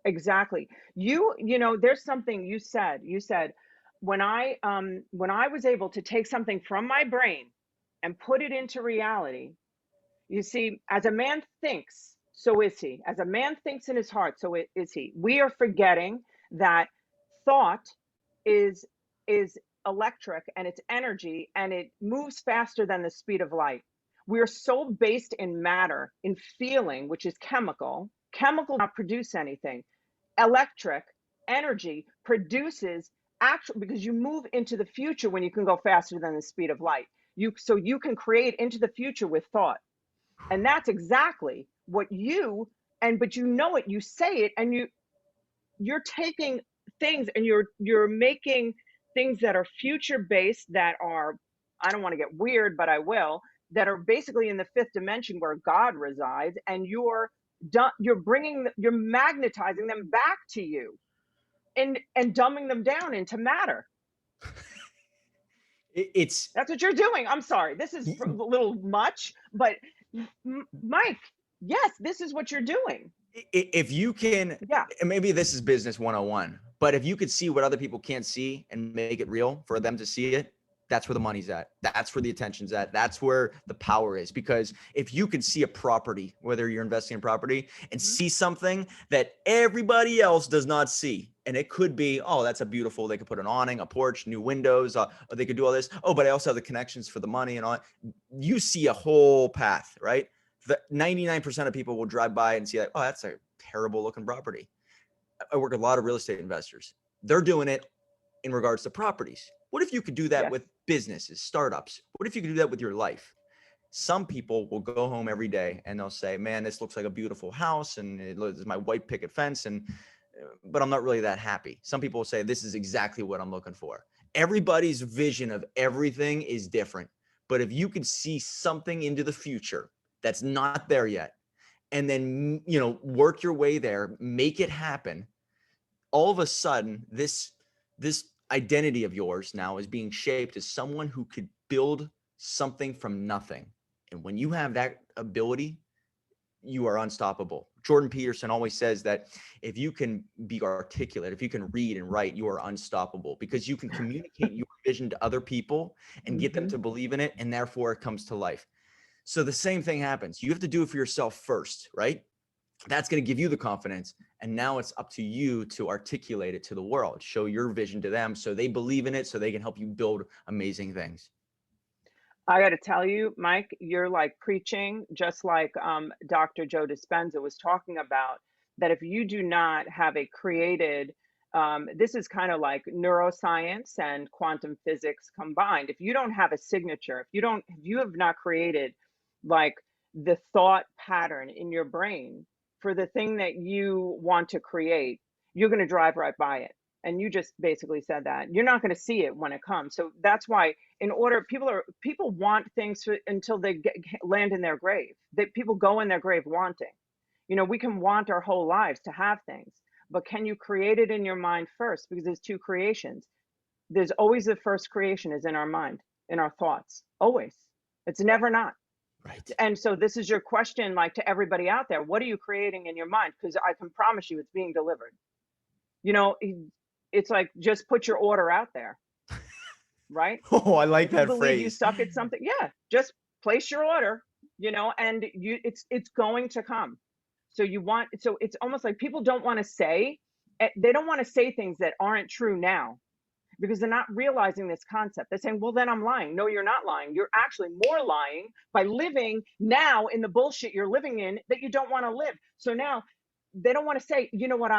Exactly. There's something you said. You said when I was able to take something from my brain and put it into reality. You see, as a man thinks, so is he. As a man thinks in his heart, so is he. We are forgetting that thought is is electric, and it's energy, and it moves faster than the speed of light. We are so based in matter, in feeling, which is chemical. Chemical not produce anything. Electric energy produces actual, because you move into the future when you can go faster than the speed of light. You can create into the future with thought. And that's exactly what but you know it, you say it, and you're taking things and you're making things that are future based, that are, I don't want to get weird, but I will, that are basically in the fifth dimension where God resides, and you're magnetizing them back to you, and dumbing them down into matter. It's That's what you're doing. I'm sorry. This is a little much, but Mike, yes, this is what you're doing. if you can, Yeah. and maybe this is business 101, but if you could see what other people can't see and make it real for them to see it, that's where the money's at. That's where the attention's at. That's where the power is. Because if you could see a property, whether you're investing in property, and Mhm. see something that everybody else does not see, and it could be, oh, that's a beautiful, they could put an awning, a porch, new windows, or they could do all this. Oh, but I also have the connections for the money and all that. You see a whole path, right? The 99% of people will drive by and see like, oh, that's a terrible looking property. I work with a lot of real estate investors. They're doing it in regards to properties. What if you could do that Yes. with businesses, startups? What if you could do that with your life? Some people will go home every day and they'll say, man, this looks like a beautiful house and it is my white picket fence, but I'm not really that happy. Some people will say, this is exactly what I'm looking for. Everybody's vision of everything is different. But if you could see something into the future that's not there yet, and then, work your way there, make it happen, all of a sudden, this identity of yours now is being shaped as someone who could build something from nothing. And when you have that ability, you are unstoppable. Jordan Peterson always says that if you can be articulate, if you can read and write, you are unstoppable, because you can communicate your vision to other people and get them Mm-hmm. to believe in it, and therefore it comes to life. So the same thing happens. You have to do it for yourself first, right? That's going to give you the confidence. And now it's up to you to articulate it to the world, show your vision to them so they believe in it, so they can help you build amazing things. I got to tell you, Mike, you're like preaching, just like Dr. Joe Dispenza was talking about, that if you do not have a created, this is kind of like neuroscience and quantum physics combined. If you don't have a signature, if you have not created like the thought pattern in your brain for the thing that you want to create, you're going to drive right by it. And you just basically said that you're not going to see it when it comes. So that's why, in order, people want things until they land in their grave. That people go in their grave wanting. We can want our whole lives to have things, but can you create it in your mind first? Because there's two creations. There's always the first creation is in our mind, in our thoughts. Always. It's never not. Right. And so this is your question, like, to everybody out there. What are you creating in your mind? Because I can promise you it's being delivered. You know, it's like, just put your order out there, right? Oh, I like If you that believe you phrase. suck at something, yeah, just place your order, and it's going to come. So it's almost like people don't want to say, they don't want to say things that aren't true now, because they're not realizing this concept. They're saying, well, then I'm lying. No, you're not lying. You're actually more lying by living now in the bullshit you're living in that you don't want to live. So now they don't want to say, you know what,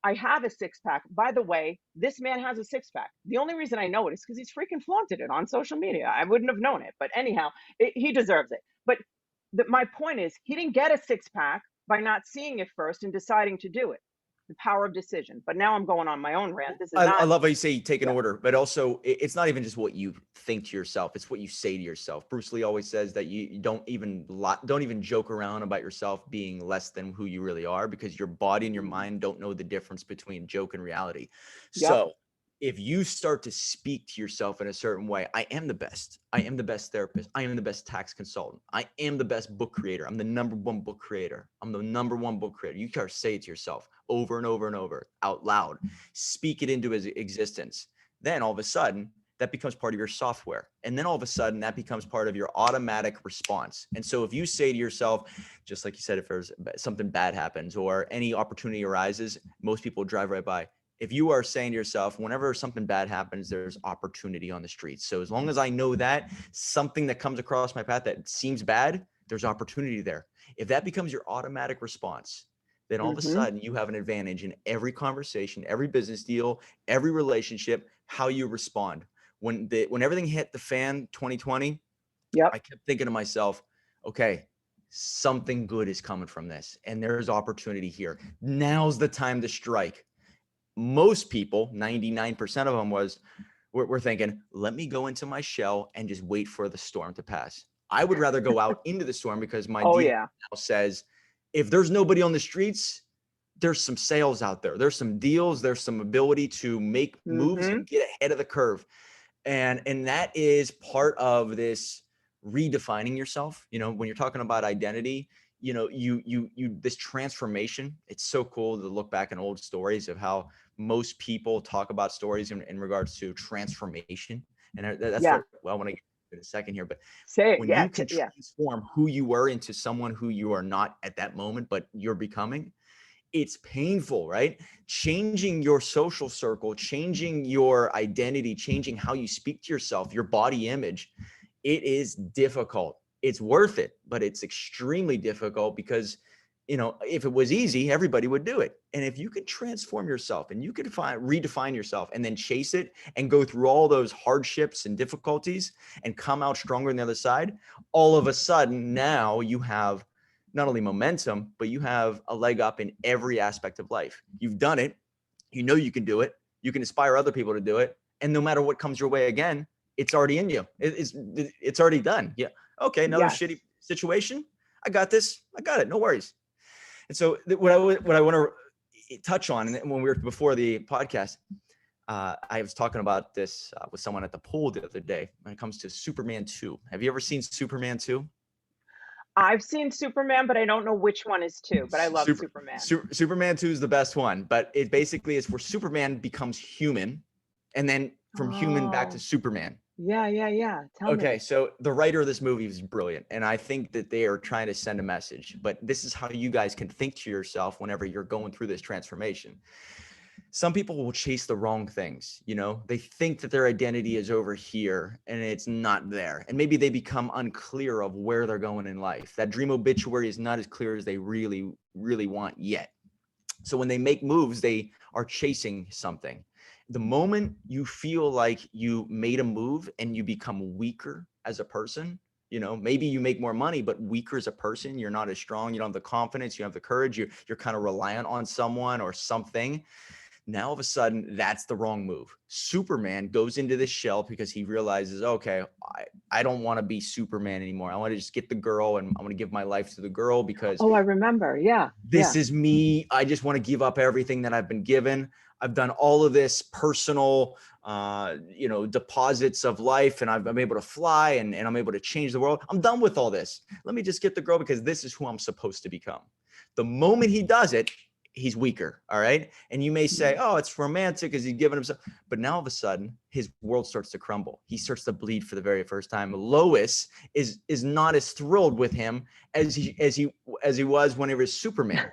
I have a six pack. By the way, this man has a six pack. The only reason I know it is because he's freaking flaunted it on social media. I wouldn't have known it. But anyhow, he deserves it. But my point is, he didn't get a six pack by not seeing it first and deciding to do it. The power of decision. But now I'm going on my own rant. This is I not. love how you say you take an Yeah. order, but also it's not even just what you think to yourself; it's what you say to yourself. Bruce Lee always says that you don't even joke around about yourself being less than who you really are, because your body and your mind don't know the difference between joke and reality. Yep. So if you start to speak to yourself in a certain way, I am the best. I am the best therapist. I am the best tax consultant. I am the best book creator. I'm the number one book creator. I'm the number one book creator. You gotta say it to yourself over and over and over out loud. Speak it into existence. Then all of a sudden, that becomes part of your software. And then all of a sudden, that becomes part of your automatic response. And so if you say to yourself, just like you said, if there's something bad happens or any opportunity arises, most people drive right by. If you are saying to yourself, whenever something bad happens, there's opportunity on the streets. So as long as I know that something that comes across my path that seems bad, there's opportunity there. If that becomes your automatic response, then all of a sudden you have an advantage in every conversation, every business deal, every relationship, how you respond. When everything hit the fan 2020, Yep. I kept thinking to myself, okay, something good is coming from this. And there's opportunity here. Now's the time to strike. Most people, 99% of them we're thinking, let me go into my shell and just wait for the storm to pass. I would rather go out into the storm because my DNA now says, if there's nobody on the streets, there's some sales out there. There's some deals. There's some ability to make moves and get ahead of the curve. And that is part of this redefining yourself. When you're talking about identity, you this transformation, it's so cool to look back in old stories of how most people talk about stories in regards to transformation. And that's what I want to get in a second here. But when you can transform who you were into someone who you are not at that moment, but you're becoming, it's painful, right? Changing your social circle, changing your identity, changing how you speak to yourself, your body image. It is difficult. It's worth it, but it's extremely difficult because, if it was easy, everybody would do it. And if you could transform yourself and you could redefine yourself and then chase it and go through all those hardships and difficulties and come out stronger on the other side, all of a sudden now you have not only momentum, but you have a leg up in every aspect of life. You've done it. You can do it. You can inspire other people to do it. And no matter what comes your way again, it's already in you. It's already done. Yeah. Okay. Another shitty situation. I got this. I got it. No worries. And so what I want to touch on, and when we were before the podcast, I was talking about this with someone at the pool the other day when it comes to Superman 2. Have you ever seen Superman 2? I've seen Superman, but I don't know which one is 2, but I love Superman. Superman 2 is the best one, but it basically is where Superman becomes human and then from human back to Superman. Yeah. Tell me. Okay, so the writer of this movie is brilliant, and I think that they are trying to send a message, but this is how you guys can think to yourself whenever you're going through this transformation. Some people will chase the wrong things. They think that their identity is over here and it's not there. And maybe they become unclear of where they're going in life. That dream obituary is not as clear as they really, really want yet. So when they make moves, they are chasing something. The moment you feel like you made a move and you become weaker as a person, You know, maybe you make more money, but weaker as a person. You're not as strong. You don't have the confidence. You have the courage. You're kind of reliant on someone or something. Now, all of a sudden, that's the wrong move. Superman goes into this shell because he realizes, okay, I don't want to be Superman anymore. I want to just get the girl, and I want to give my life to the girl because Oh, I remember. Yeah. this is me. I just want to give up everything that I've been given. I've done all of this personal, deposits of life, and I'm able to fly, and I'm able to change the world. I'm done with all this. Let me just get the girl because this is who I'm supposed to become. The moment he does it, he's weaker. All right. And you may say, oh, it's romantic because he's giving himself. But now all of a sudden, his world starts to crumble. He starts to bleed for the very first time. Lois is not as thrilled with him as he was when he was Superman.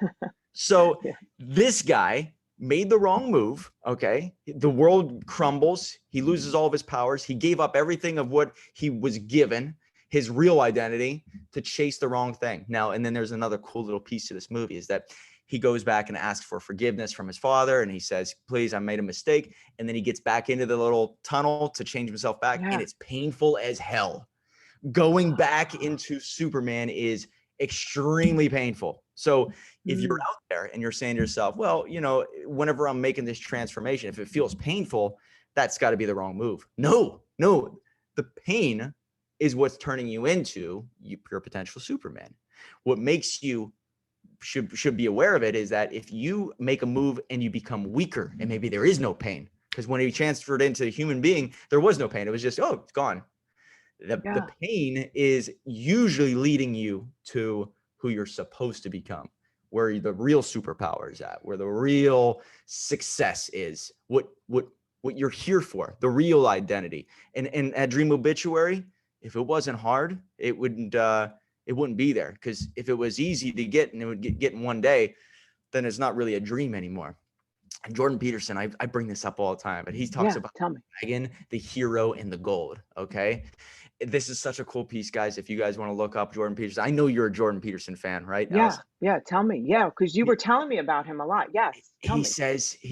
So Yeah. this guy made the wrong move. Okay. The world crumbles. He loses all of his powers. He gave up everything of what he was given, his real identity, to chase the wrong thing. Now, and then there's another cool little piece to this movie is that he goes back and asks for forgiveness from his father. And he says, please, I made a mistake. And then he gets back into the little tunnel to change himself back. Yeah. And it's painful as hell. Going back into Superman is extremely painful. So if you're out there and you're saying to yourself, well, whenever I'm making this transformation, if it feels painful, that's got to be the wrong move. No, the pain is what's turning you into your potential Superman. What makes you should be aware of it is that if you make a move and you become weaker, and maybe there is no pain, because when he transferred into a human being, there was no pain. It was just, oh, it's gone. The pain is usually leading you to who you're supposed to become, where the real superpower is at, where the real success is, what you're here for, the real identity. And at Dream Obituary, if it wasn't hard, it wouldn't be there. Because if it was easy to get and it would get in one day, then it's not really a dream anymore. And Jordan Peterson, I bring this up all the time, but he talks about the dragon, the hero, and the gold. Okay. This is such a cool piece, guys. If you guys want to look up Jordan Peterson, I know you're a Jordan Peterson fan, right? Yeah. Allison? Yeah. Tell me. Yeah. Because you were telling me about him a lot. Yes. He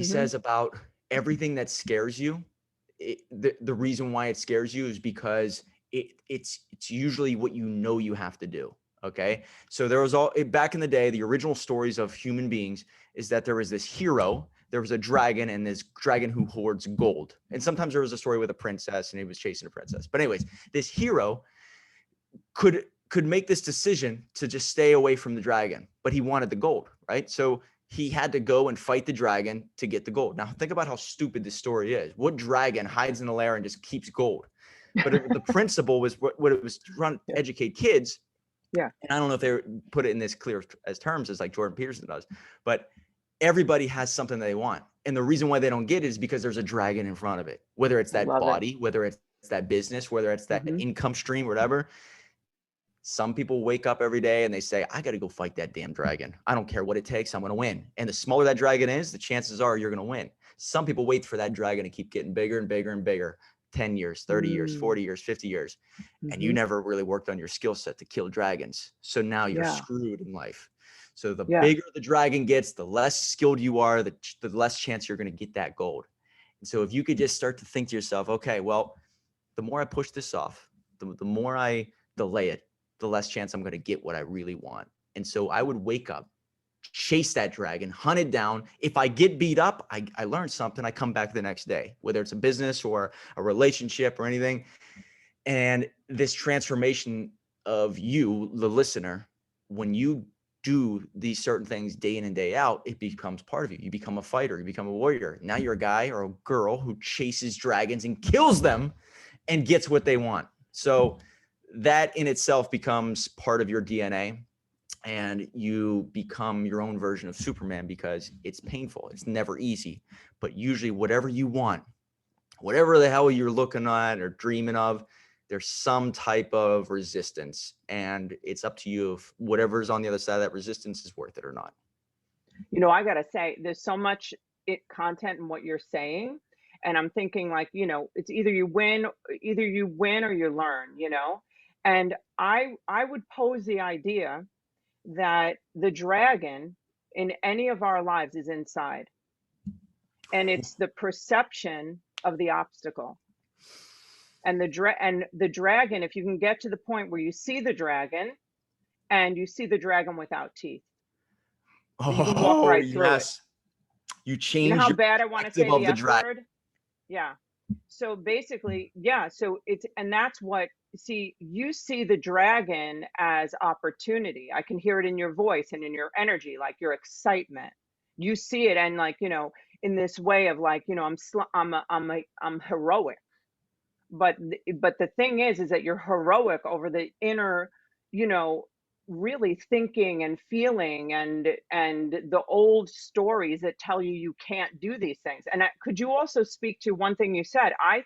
says about everything that scares you. The reason why it scares you is because it's usually what you have to do. Okay. So there was back in the day, the original stories of human beings is that there was this hero, there was a dragon, and this dragon who hoards gold. And sometimes there was a story with a princess and he was chasing a princess. But anyways, this hero could make this decision to just stay away from the dragon, but he wanted the gold, right? So he had to go and fight the dragon to get the gold. Now think about how stupid this story is. What dragon hides in a lair and just keeps gold? But the principle was what it was trying to educate kids. Yeah. And I don't know if they put it in this clear as terms as like Jordan Peterson does, but everybody has something they want. And the reason why they don't get it is because there's a dragon in front of it, whether it's that body, whether it's that business, whether it's that income stream, whatever. Some people wake up every day and they say, I got to go fight that damn dragon. I don't care what it takes. I'm going to win. And the smaller that dragon is, the chances are you're going to win. Some people wait for that dragon to keep getting bigger and bigger and bigger. 10 years, 30 years, 40 years, 50 years. And you never really worked on your skill set to kill dragons. So now you're screwed in life. So the bigger the dragon gets, the less skilled you are, the less chance you're going to get that gold. And so if you could just start to think to yourself, okay, well, the more I push this off, the more I delay it, the less chance I'm going to get what I really want. And so I would wake up, chase that dragon, hunt it down. If I get beat up, I learn something. I come back the next day, whether it's a business or a relationship or anything. And this transformation of you, the listener, when you do these certain things day in and day out, it becomes part of you. You become a fighter, you become a warrior. Now you're a guy or a girl who chases dragons and kills them and gets what they want. So that in itself becomes part of your DNA. And you become your own version of Superman because it's painful. It's never easy, but usually whatever you want, whatever the hell you're looking at or dreaming of, there's some type of resistance, and it's up to you if whatever's on the other side of that resistance is worth it or not. I got to say, there's so much content in what you're saying. And I'm thinking like, it's either you win or you learn, and I would pose the idea that the dragon in any of our lives is inside, and it's the perception of the obstacle. And the dragon, if you can get to the point where you see the dragon and you see the dragon without teeth, so you can walk Oh, right through it. yes. You You know change how your bad I want to perspective say of the the F dragon. word? Yeah. So basically, yeah, so it's, and that's what, see, you see the dragon as opportunity. I can hear it in your voice and in your energy, like your excitement. You see it, and like, in this way of like, I'm heroic. But the thing is that you're heroic over the inner, you know, really thinking and feeling, and the old stories that tell you you can't do these things. And could you also speak to one thing you said? I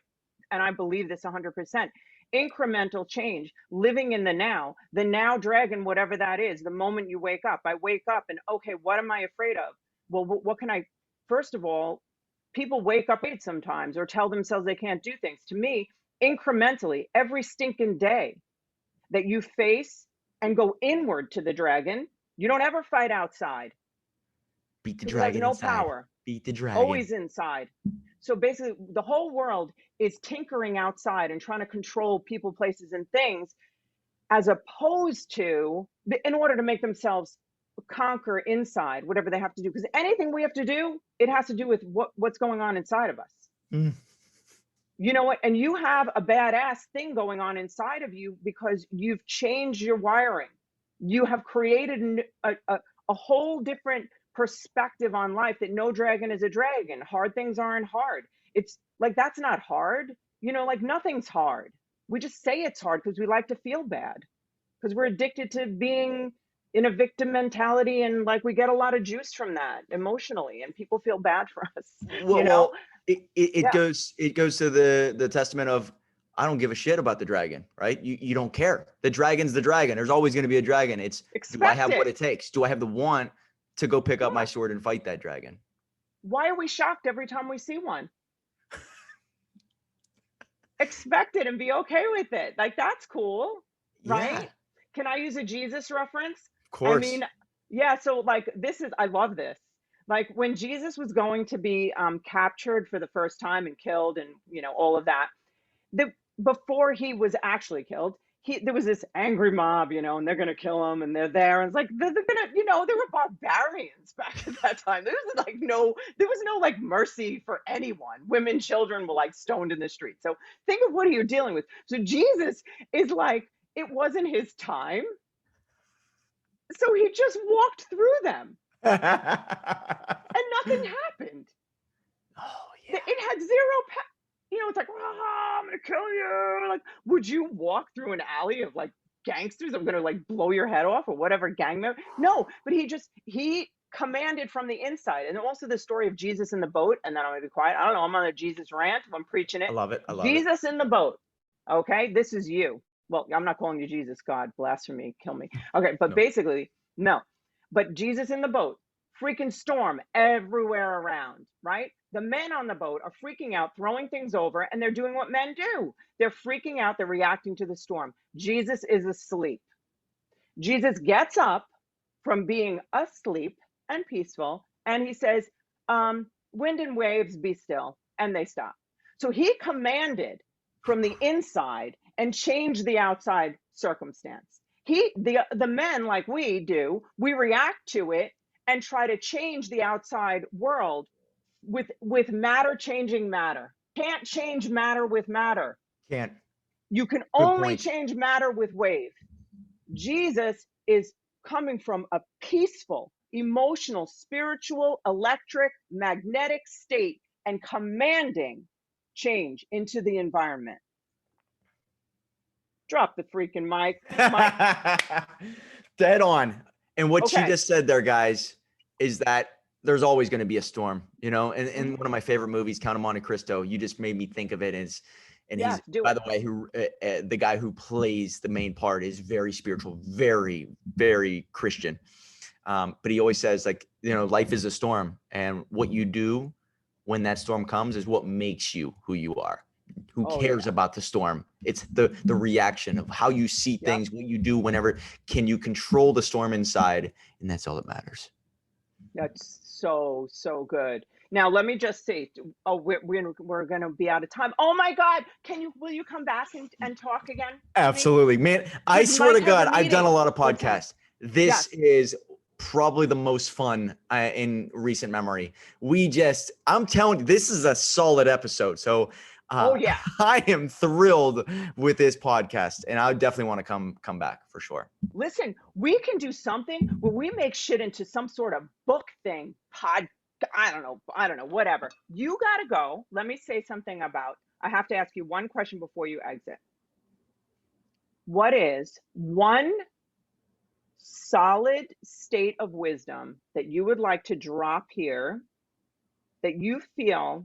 believe this 100%. Incremental change, living in the now dragon, whatever that is. The moment you wake up, I wake up and, okay, what am I afraid of? Well, what can I, first of all, people wake up late sometimes or tell themselves they can't do things. To me, incrementally, every stinking day that you face and go inward to the dragon, you don't ever fight outside Beat the because it has dragon no inside. power, Beat the dragon. always inside. So basically, the whole world is tinkering outside and trying to control people, places, and things, as opposed to, in order to make themselves conquer inside whatever they have to do. Because anything we have to do, it has to do with what's going on inside of us. Mm. You know what? And you have a badass thing going on inside of you because you've changed your wiring. You have created a whole different perspective on life, that no dragon is a dragon. Hard things aren't hard. It's like, that's not hard. Like nothing's hard. We just say it's hard because we like to feel bad, because we're addicted to being in a victim mentality, and like we get a lot of juice from that emotionally, and people feel bad for us. Well, it Yeah, goes to the testament of, I don't give a shit about the dragon, right? You don't care. The dragon's the dragon. There's always going to be a dragon. It's, do I expect have what it. it takes? Do I have the want to go pick up my Yeah. sword and fight that dragon? Why are we shocked every time we see one? Expect it and be okay with it. Like, that's cool, Yeah, right? Can I use a Jesus reference? of I course. mean, yeah, so like, I love this. Like when Jesus was going to be captured for the first time and killed, and all of that, the before he was actually killed, there was this angry mob, and they're gonna kill him, and they're there, and it's like they're gonna, they were barbarians back at that time. There was no like mercy for anyone. Women, children were like stoned in the street. So think of what you're dealing with. So Jesus is like, it wasn't his time, so he just walked through them, Oh and nothing happened. yeah. It had zero it's like, I'm gonna kill you. Like, would you walk through an alley of like gangsters? I'm gonna like blow your head off, or whatever gang member. No, but he commanded from the inside. And also the story of Jesus in the boat, and then I'm gonna be quiet. I don't know, I'm on a Jesus rant. I'm preaching it. I love it. I love it. Jesus in the boat. Okay, this is you. Well, I'm not calling you Jesus, God, blasphemy, kill me. Okay, but No. basically, no. But Jesus in the boat, freaking storm everywhere around, right? The men on the boat are freaking out, throwing things over, and they're doing what men do. They're freaking out, they're reacting to the storm. Jesus is asleep. Jesus gets up from being asleep and peaceful, and he says, wind and waves, be still, and they stop. So he commanded from the inside and changed the outside circumstance. The men, like we do, we react to it and try to change the outside world with matter changing matter. Can't change matter with matter. Can't. You can Good only point. change matter with wave. Jesus is coming from a peaceful, emotional, spiritual, electric, magnetic state and commanding change into the environment. Drop the freaking mic. Dead on. And what Okay. she just said there, guys, is that there's always going to be a storm, and one of my favorite movies, Count of Monte Cristo, you just made me think of it. And Yes, he's, by the way, who the guy who plays the main part is very spiritual, very, very Christian. But he always says, like, life is a storm, and what you do when that storm comes is what makes you who you are. Who cares about the storm? It's the reaction of how you see things, what you do whenever. Can you control the storm inside? And that's all that matters. That's so good. Now, let me just say, oh, we're going to be out of time. Oh my God. Will you come back and talk again to me? Absolutely, man. I swear Mike to has a God, I've done a meeting. lot of What's up? podcasts. This Yes. is probably the most fun in recent memory. I'm telling you, this is a solid episode. So Oh yeah. I am thrilled with this podcast, and I would definitely want to come back for sure. Listen, we can do something where we make shit into some sort of book thing, I don't know, whatever. You got to go. Let me say something I have to ask you one question before you exit. What is one solid state of wisdom that you would like to drop here that you feel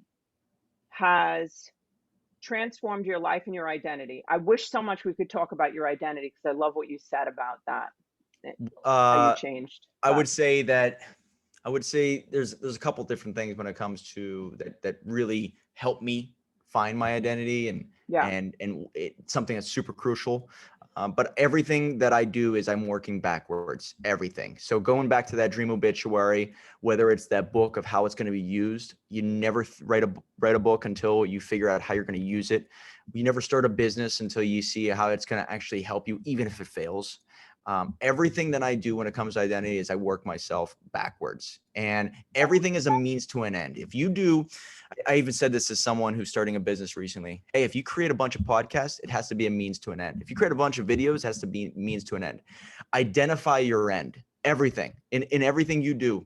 has transformed your life and your identity? I wish so much we could talk about your identity because I love what you said about that, how you changed. I would say there's a couple different things when it comes to that really help me find my identity and it's something that's super crucial. But everything that I do is I'm working backwards, everything. So going back to that dream obituary, whether it's that book of how it's going to be used, you never write a book until you figure out how you're going to use it. You never start a business until you see how it's going to actually help you, even if it fails. Everything that I do when it comes to identity is I work myself backwards, and everything is a means to an end. If you do, I even said this to someone who's starting a business recently. Hey, if you create a bunch of podcasts, it has to be a means to an end. If you create a bunch of videos, it has to be means to an end. Identify your end, everything in everything you do.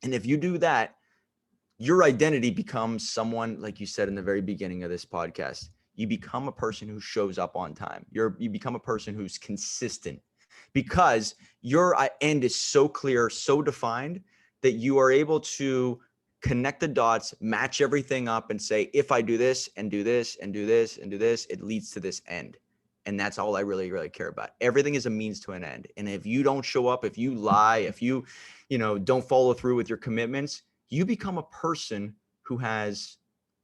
And if you do that, your identity becomes someone, like you said in the very beginning of this podcast, you become a person who shows up on time. You become a person who's consistent, because your end is so clear, so defined that you are able to connect the dots, match everything up and say, if I do this and do this and do this and do this, it leads to this end. And that's all I really, really care about. Everything is a means to an end. And if you don't show up, if you lie, if you don't follow through with your commitments, you become a person who has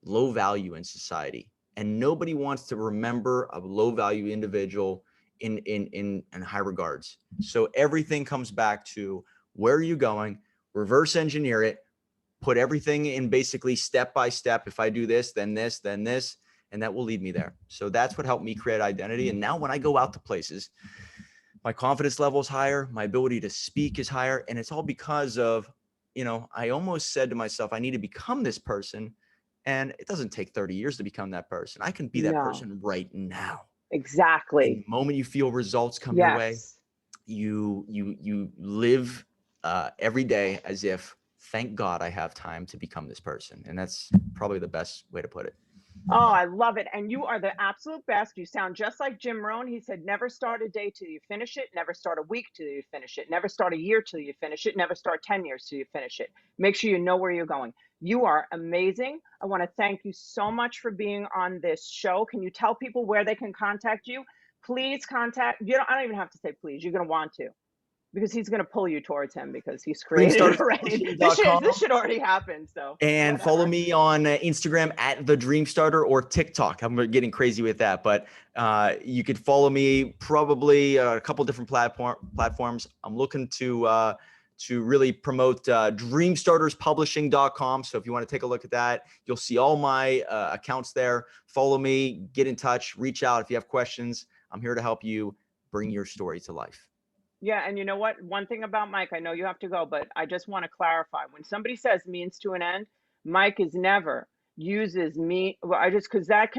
low value in society. And nobody wants to remember a low value individual in high regards. So everything comes back to, where are you going? Reverse engineer it, put everything in basically step by step. If I do this, then this, then this, and that will lead me there. So that's what helped me create identity. And now when I go out to places, my confidence level is higher, my ability to speak is higher. And it's all because of, I almost said to myself, I need to become this person. And it doesn't take 30 years to become that person. I can be that person right now. Exactly. And the moment you feel results come your way, you live every day as if, thank God I have time to become this person. And that's probably the best way to put it. Oh, I love it. And you are the absolute best. You sound just like Jim Rohn. He said, never start a day till you finish it. Never start a week till you finish it. Never start a year till you finish it. Never start 10 years till you finish it. Make sure you know where you're going. You are amazing. I want to thank you so much for being on this show. Can you tell people where they can contact you? Please contact, I don't even have to say please. You're going to want to, because he's going to pull you towards him because he's created it already. This should already happen. So, and follow me on Instagram at The Dream Starter, or TikTok. I'm getting crazy with that, but you could follow me probably a couple different platforms. I'm looking to really promote dreamstarterspublishing.com. So if you want to take a look at that, you'll see all my accounts there. Follow me, get in touch, reach out if you have questions. I'm here to help you bring your story to life. Yeah. And you know what? One thing about Mike, I know you have to go, but I just want to clarify. When somebody says means to an end, Mike is never uses me. Well, because that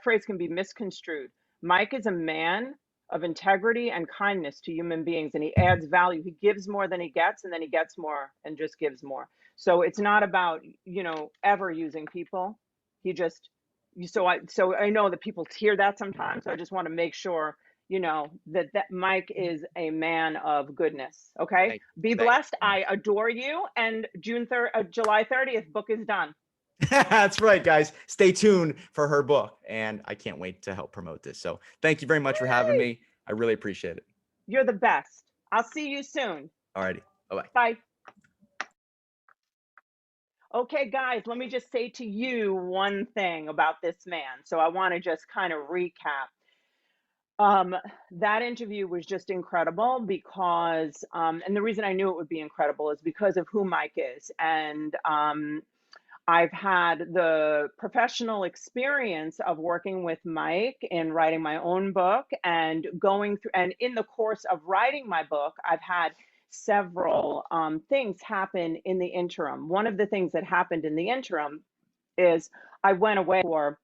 phrase can be misconstrued. Mike is a man of integrity and kindness to human beings, and he adds value. He gives more than he gets, and then he gets more and just gives more. So it's not about, ever using people. So I know that people hear that sometimes. So I just want to make sure that Mike is a man of goodness. Okay. Be blessed. I adore you. And July 30th, book is done. That's right, guys. Stay tuned for her book. And I can't wait to help promote this. So thank you very much for having me. I really appreciate it. You're the best. I'll see you soon. All righty. Bye-bye. Bye. Okay, guys, let me just say to you one thing about this man. So I want to just kind of recap. That interview was just incredible because, and the reason I knew it would be incredible is because of who Mike is. And I've had the professional experience of working with Mike in writing my own book and going through, and in the course of writing my book, I've had several things happen in the interim. One of the things that happened in the interim is I went away for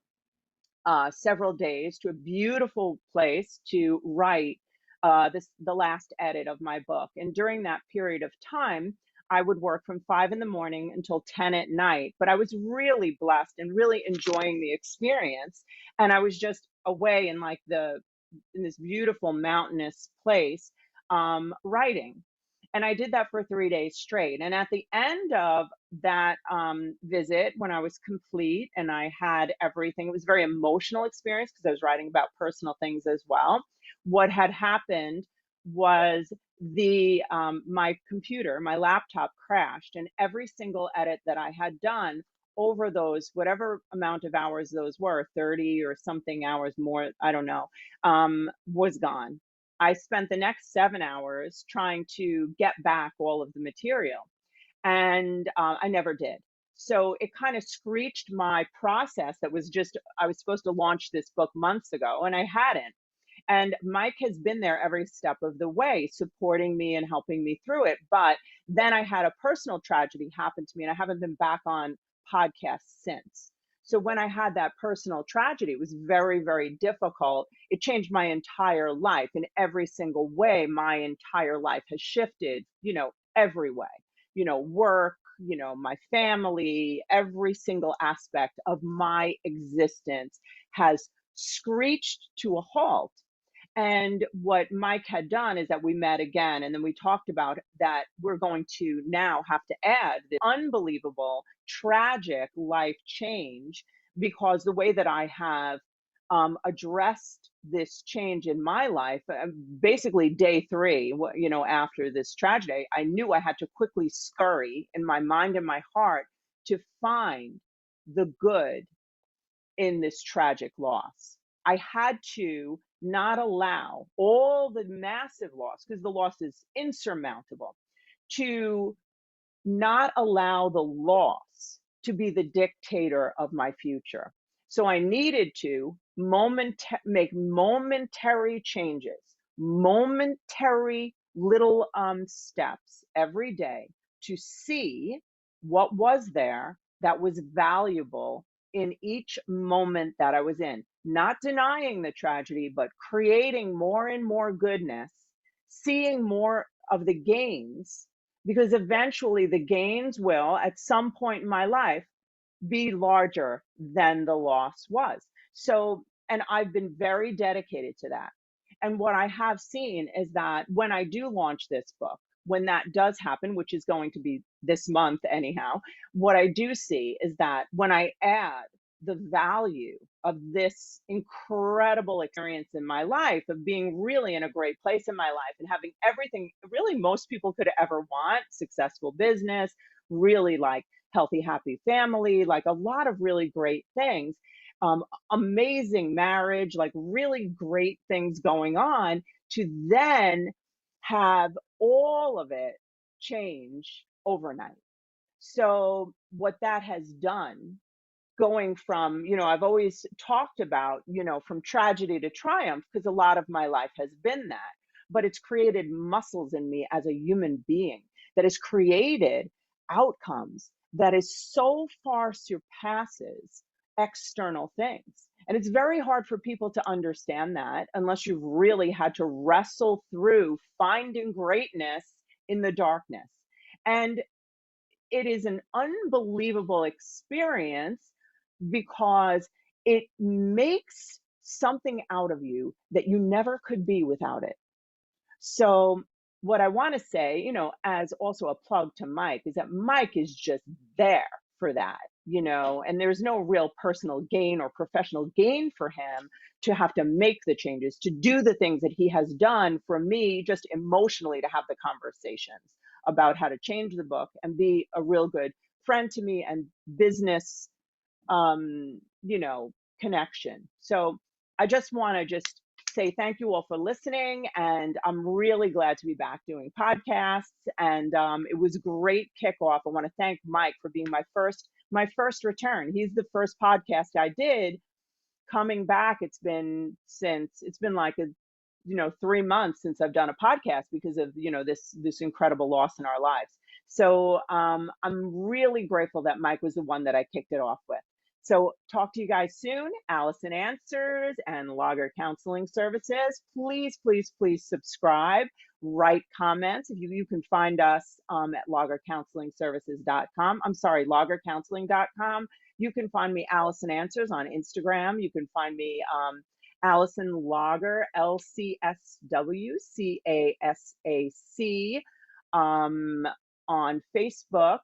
several days to a beautiful place to write the last edit of my book. And during that period of time, I would work from 5 in the morning until 10 at night. But I was really blessed and really enjoying the experience. And I was just away in in this beautiful mountainous place writing. And I did that for 3 days straight. And at the end of that visit, when I was complete and I had everything, it was a very emotional experience because I was writing about personal things as well. What had happened was the my computer, my laptop crashed, and every single edit that I had done over those whatever amount of hours those were, 30 or something hours more, I don't know, was gone. I spent the next 7 hours trying to get back all of the material, and I never did. So it kind of screeched my process that was just, I was supposed to launch this book months ago, and I hadn't. And Mike has been there every step of the way, supporting me and helping me through it. But then I had a personal tragedy happen to me, and I haven't been back on podcasts since. So when I had that personal tragedy, it was very, very difficult. It changed my entire life in every single way. My entire life has shifted, every way, work, my family, every single aspect of my existence has screeched to a halt. And what Mike had done is that we met again, and then we talked about that we're going to now have to add this unbelievable, tragic life change, because the way that I have addressed this change in my life, basically day three, after this tragedy, I knew I had to quickly scurry in my mind and my heart to find the good in this tragic loss. I had to not allow all the massive loss, because the loss is insurmountable, to not allow the loss to be the dictator of my future. So I needed to make momentary changes, momentary little steps every day to see what was there that was valuable in each moment that I was in, not denying the tragedy, but creating more and more goodness, seeing more of the gains, because eventually the gains will, at some point in my life, be larger than the loss was. So, and I've been very dedicated to that. And what I have seen is that when I do launch this book, when that does happen, which is going to be this month anyhow, what I do see is that when I add the value of this incredible experience in my life, of being really in a great place in my life and having everything really most people could ever want, successful business, really like healthy, happy family, like a lot of really great things, amazing marriage, like really great things going on, to then have all of it change overnight. So, what that has done, going from, I've always talked about, from tragedy to triumph, because a lot of my life has been that, but it's created muscles in me as a human being that has created outcomes that is so far surpasses external things. And it's very hard for people to understand that unless you've really had to wrestle through finding greatness in the darkness. And it is an unbelievable experience because it makes something out of you that you never could be without it. So, what I want to say, as also a plug to Mike, is that Mike is just there for that, and there's no real personal gain or professional gain for him to have to make the changes, to do the things that he has done for me, just emotionally, to have the conversations about how to change the book and be a real good friend to me and business, um, connection. So I just want to just say thank you all for listening, and I'm really glad to be back doing podcasts. And it was a great kickoff. I want to thank Mike for being my first return. He's the first podcast I did coming back. It's been like 3 months since I've done a podcast because of this incredible loss in our lives. So I'm really grateful that Mike was the one that I kicked it off with. So talk to you guys soon. Alison Answers and Logger Counseling Services. Please, please, please subscribe, write comments. If you can find us at loggercounselingservices.com. I'm sorry, loggercounseling.com. You can find me Alison Answers on Instagram. You can find me Alison Logger, LCSWCASAC, on Facebook.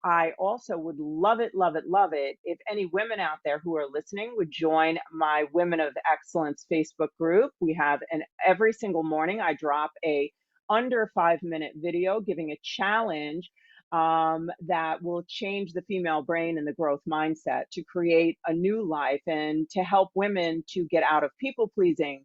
I also would love it, love it, love it if any women out there who are listening would join my Women of Excellence Facebook group. We have every single morning I drop a under 5-minute video giving a challenge that will change the female brain and the growth mindset to create a new life and to help women to get out of people pleasing,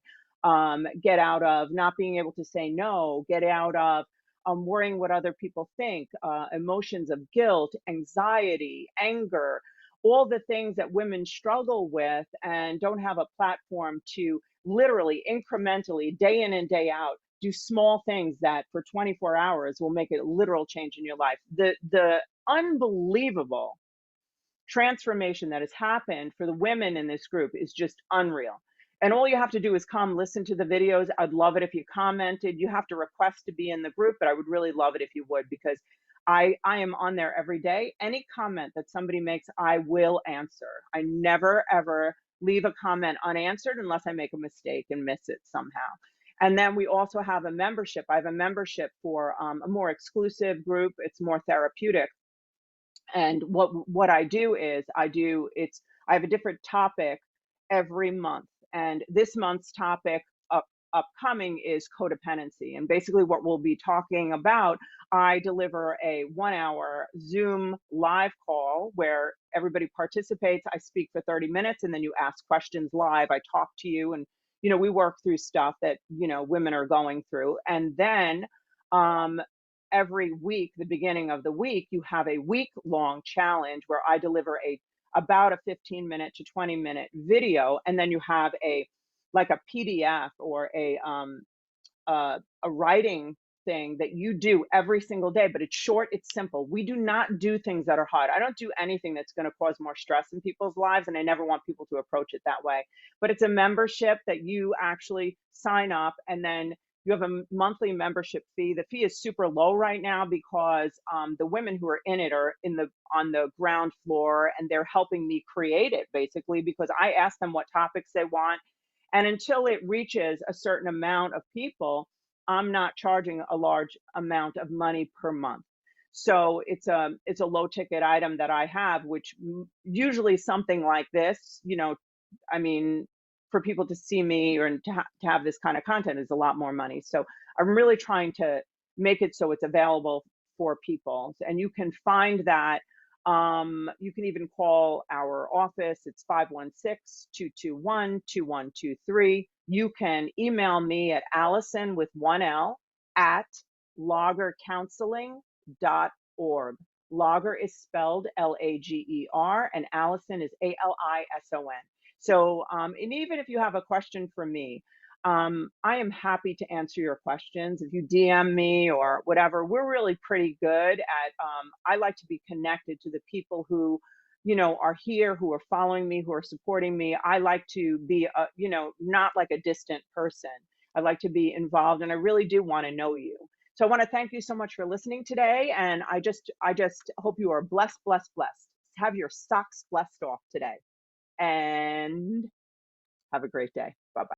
get out of not being able to say no, get out of worrying what other people think, emotions of guilt, anxiety, anger, all the things that women struggle with and don't have a platform to literally incrementally, day in and day out, do small things that for 24 hours will make a literal change in your life. The unbelievable transformation that has happened for the women in this group is just unreal. And all you have to do is come listen to the videos. I'd love it if you commented. You have to request to be in the group, but I would really love it if you would, because I am on there every day. Any comment that somebody makes, I will answer. I never, ever leave a comment unanswered unless I make a mistake and miss it somehow. And then we also have a membership. I have a membership for a more exclusive group. It's more therapeutic. And what I do is I have a different topic every month. And this month's topic upcoming is codependency. And basically what we'll be talking about, I deliver a 1-hour Zoom live call where everybody participates. I speak for 30 minutes and then you ask questions live. I talk to you and, we work through stuff that, women are going through. And then every week, the beginning of the week, you have a week-long challenge where I deliver about a 15-minute to 20-minute video, and then you have a PDF or a writing thing that you do every single day, but it's short, it's simple. We do not do things that are hard. I don't do anything that's going to cause more stress in people's lives, and I never want people to approach it that way. But it's a membership that you actually sign up, and then you have a monthly membership fee. The fee is super low right now because the women who are in it are on the ground floor, and they're helping me create it basically because I ask them what topics they want. And until it reaches a certain amount of people, I'm not charging a large amount of money per month. So it's a low ticket item that I have, which usually something like this, I mean, for people to see me or to have this kind of content is a lot more money. So I'm really trying to make it so it's available for people. And you can find that. You can even call our office. It's 516-221-2123. You can email me at Alison with 1L at loggercounseling.org. Logger is spelled Lager and Alison is Alison. So, and even if you have a question for me, I am happy to answer your questions. If you DM me or whatever, we're really pretty good at, I like to be connected to the people who, are here, who are following me, who are supporting me. I like to be, not like a distant person. I like to be involved, and I really do want to know you. So I want to thank you so much for listening today. And I just hope you are blessed, blessed, blessed. Have your socks blessed off today and have a great day. Bye-bye.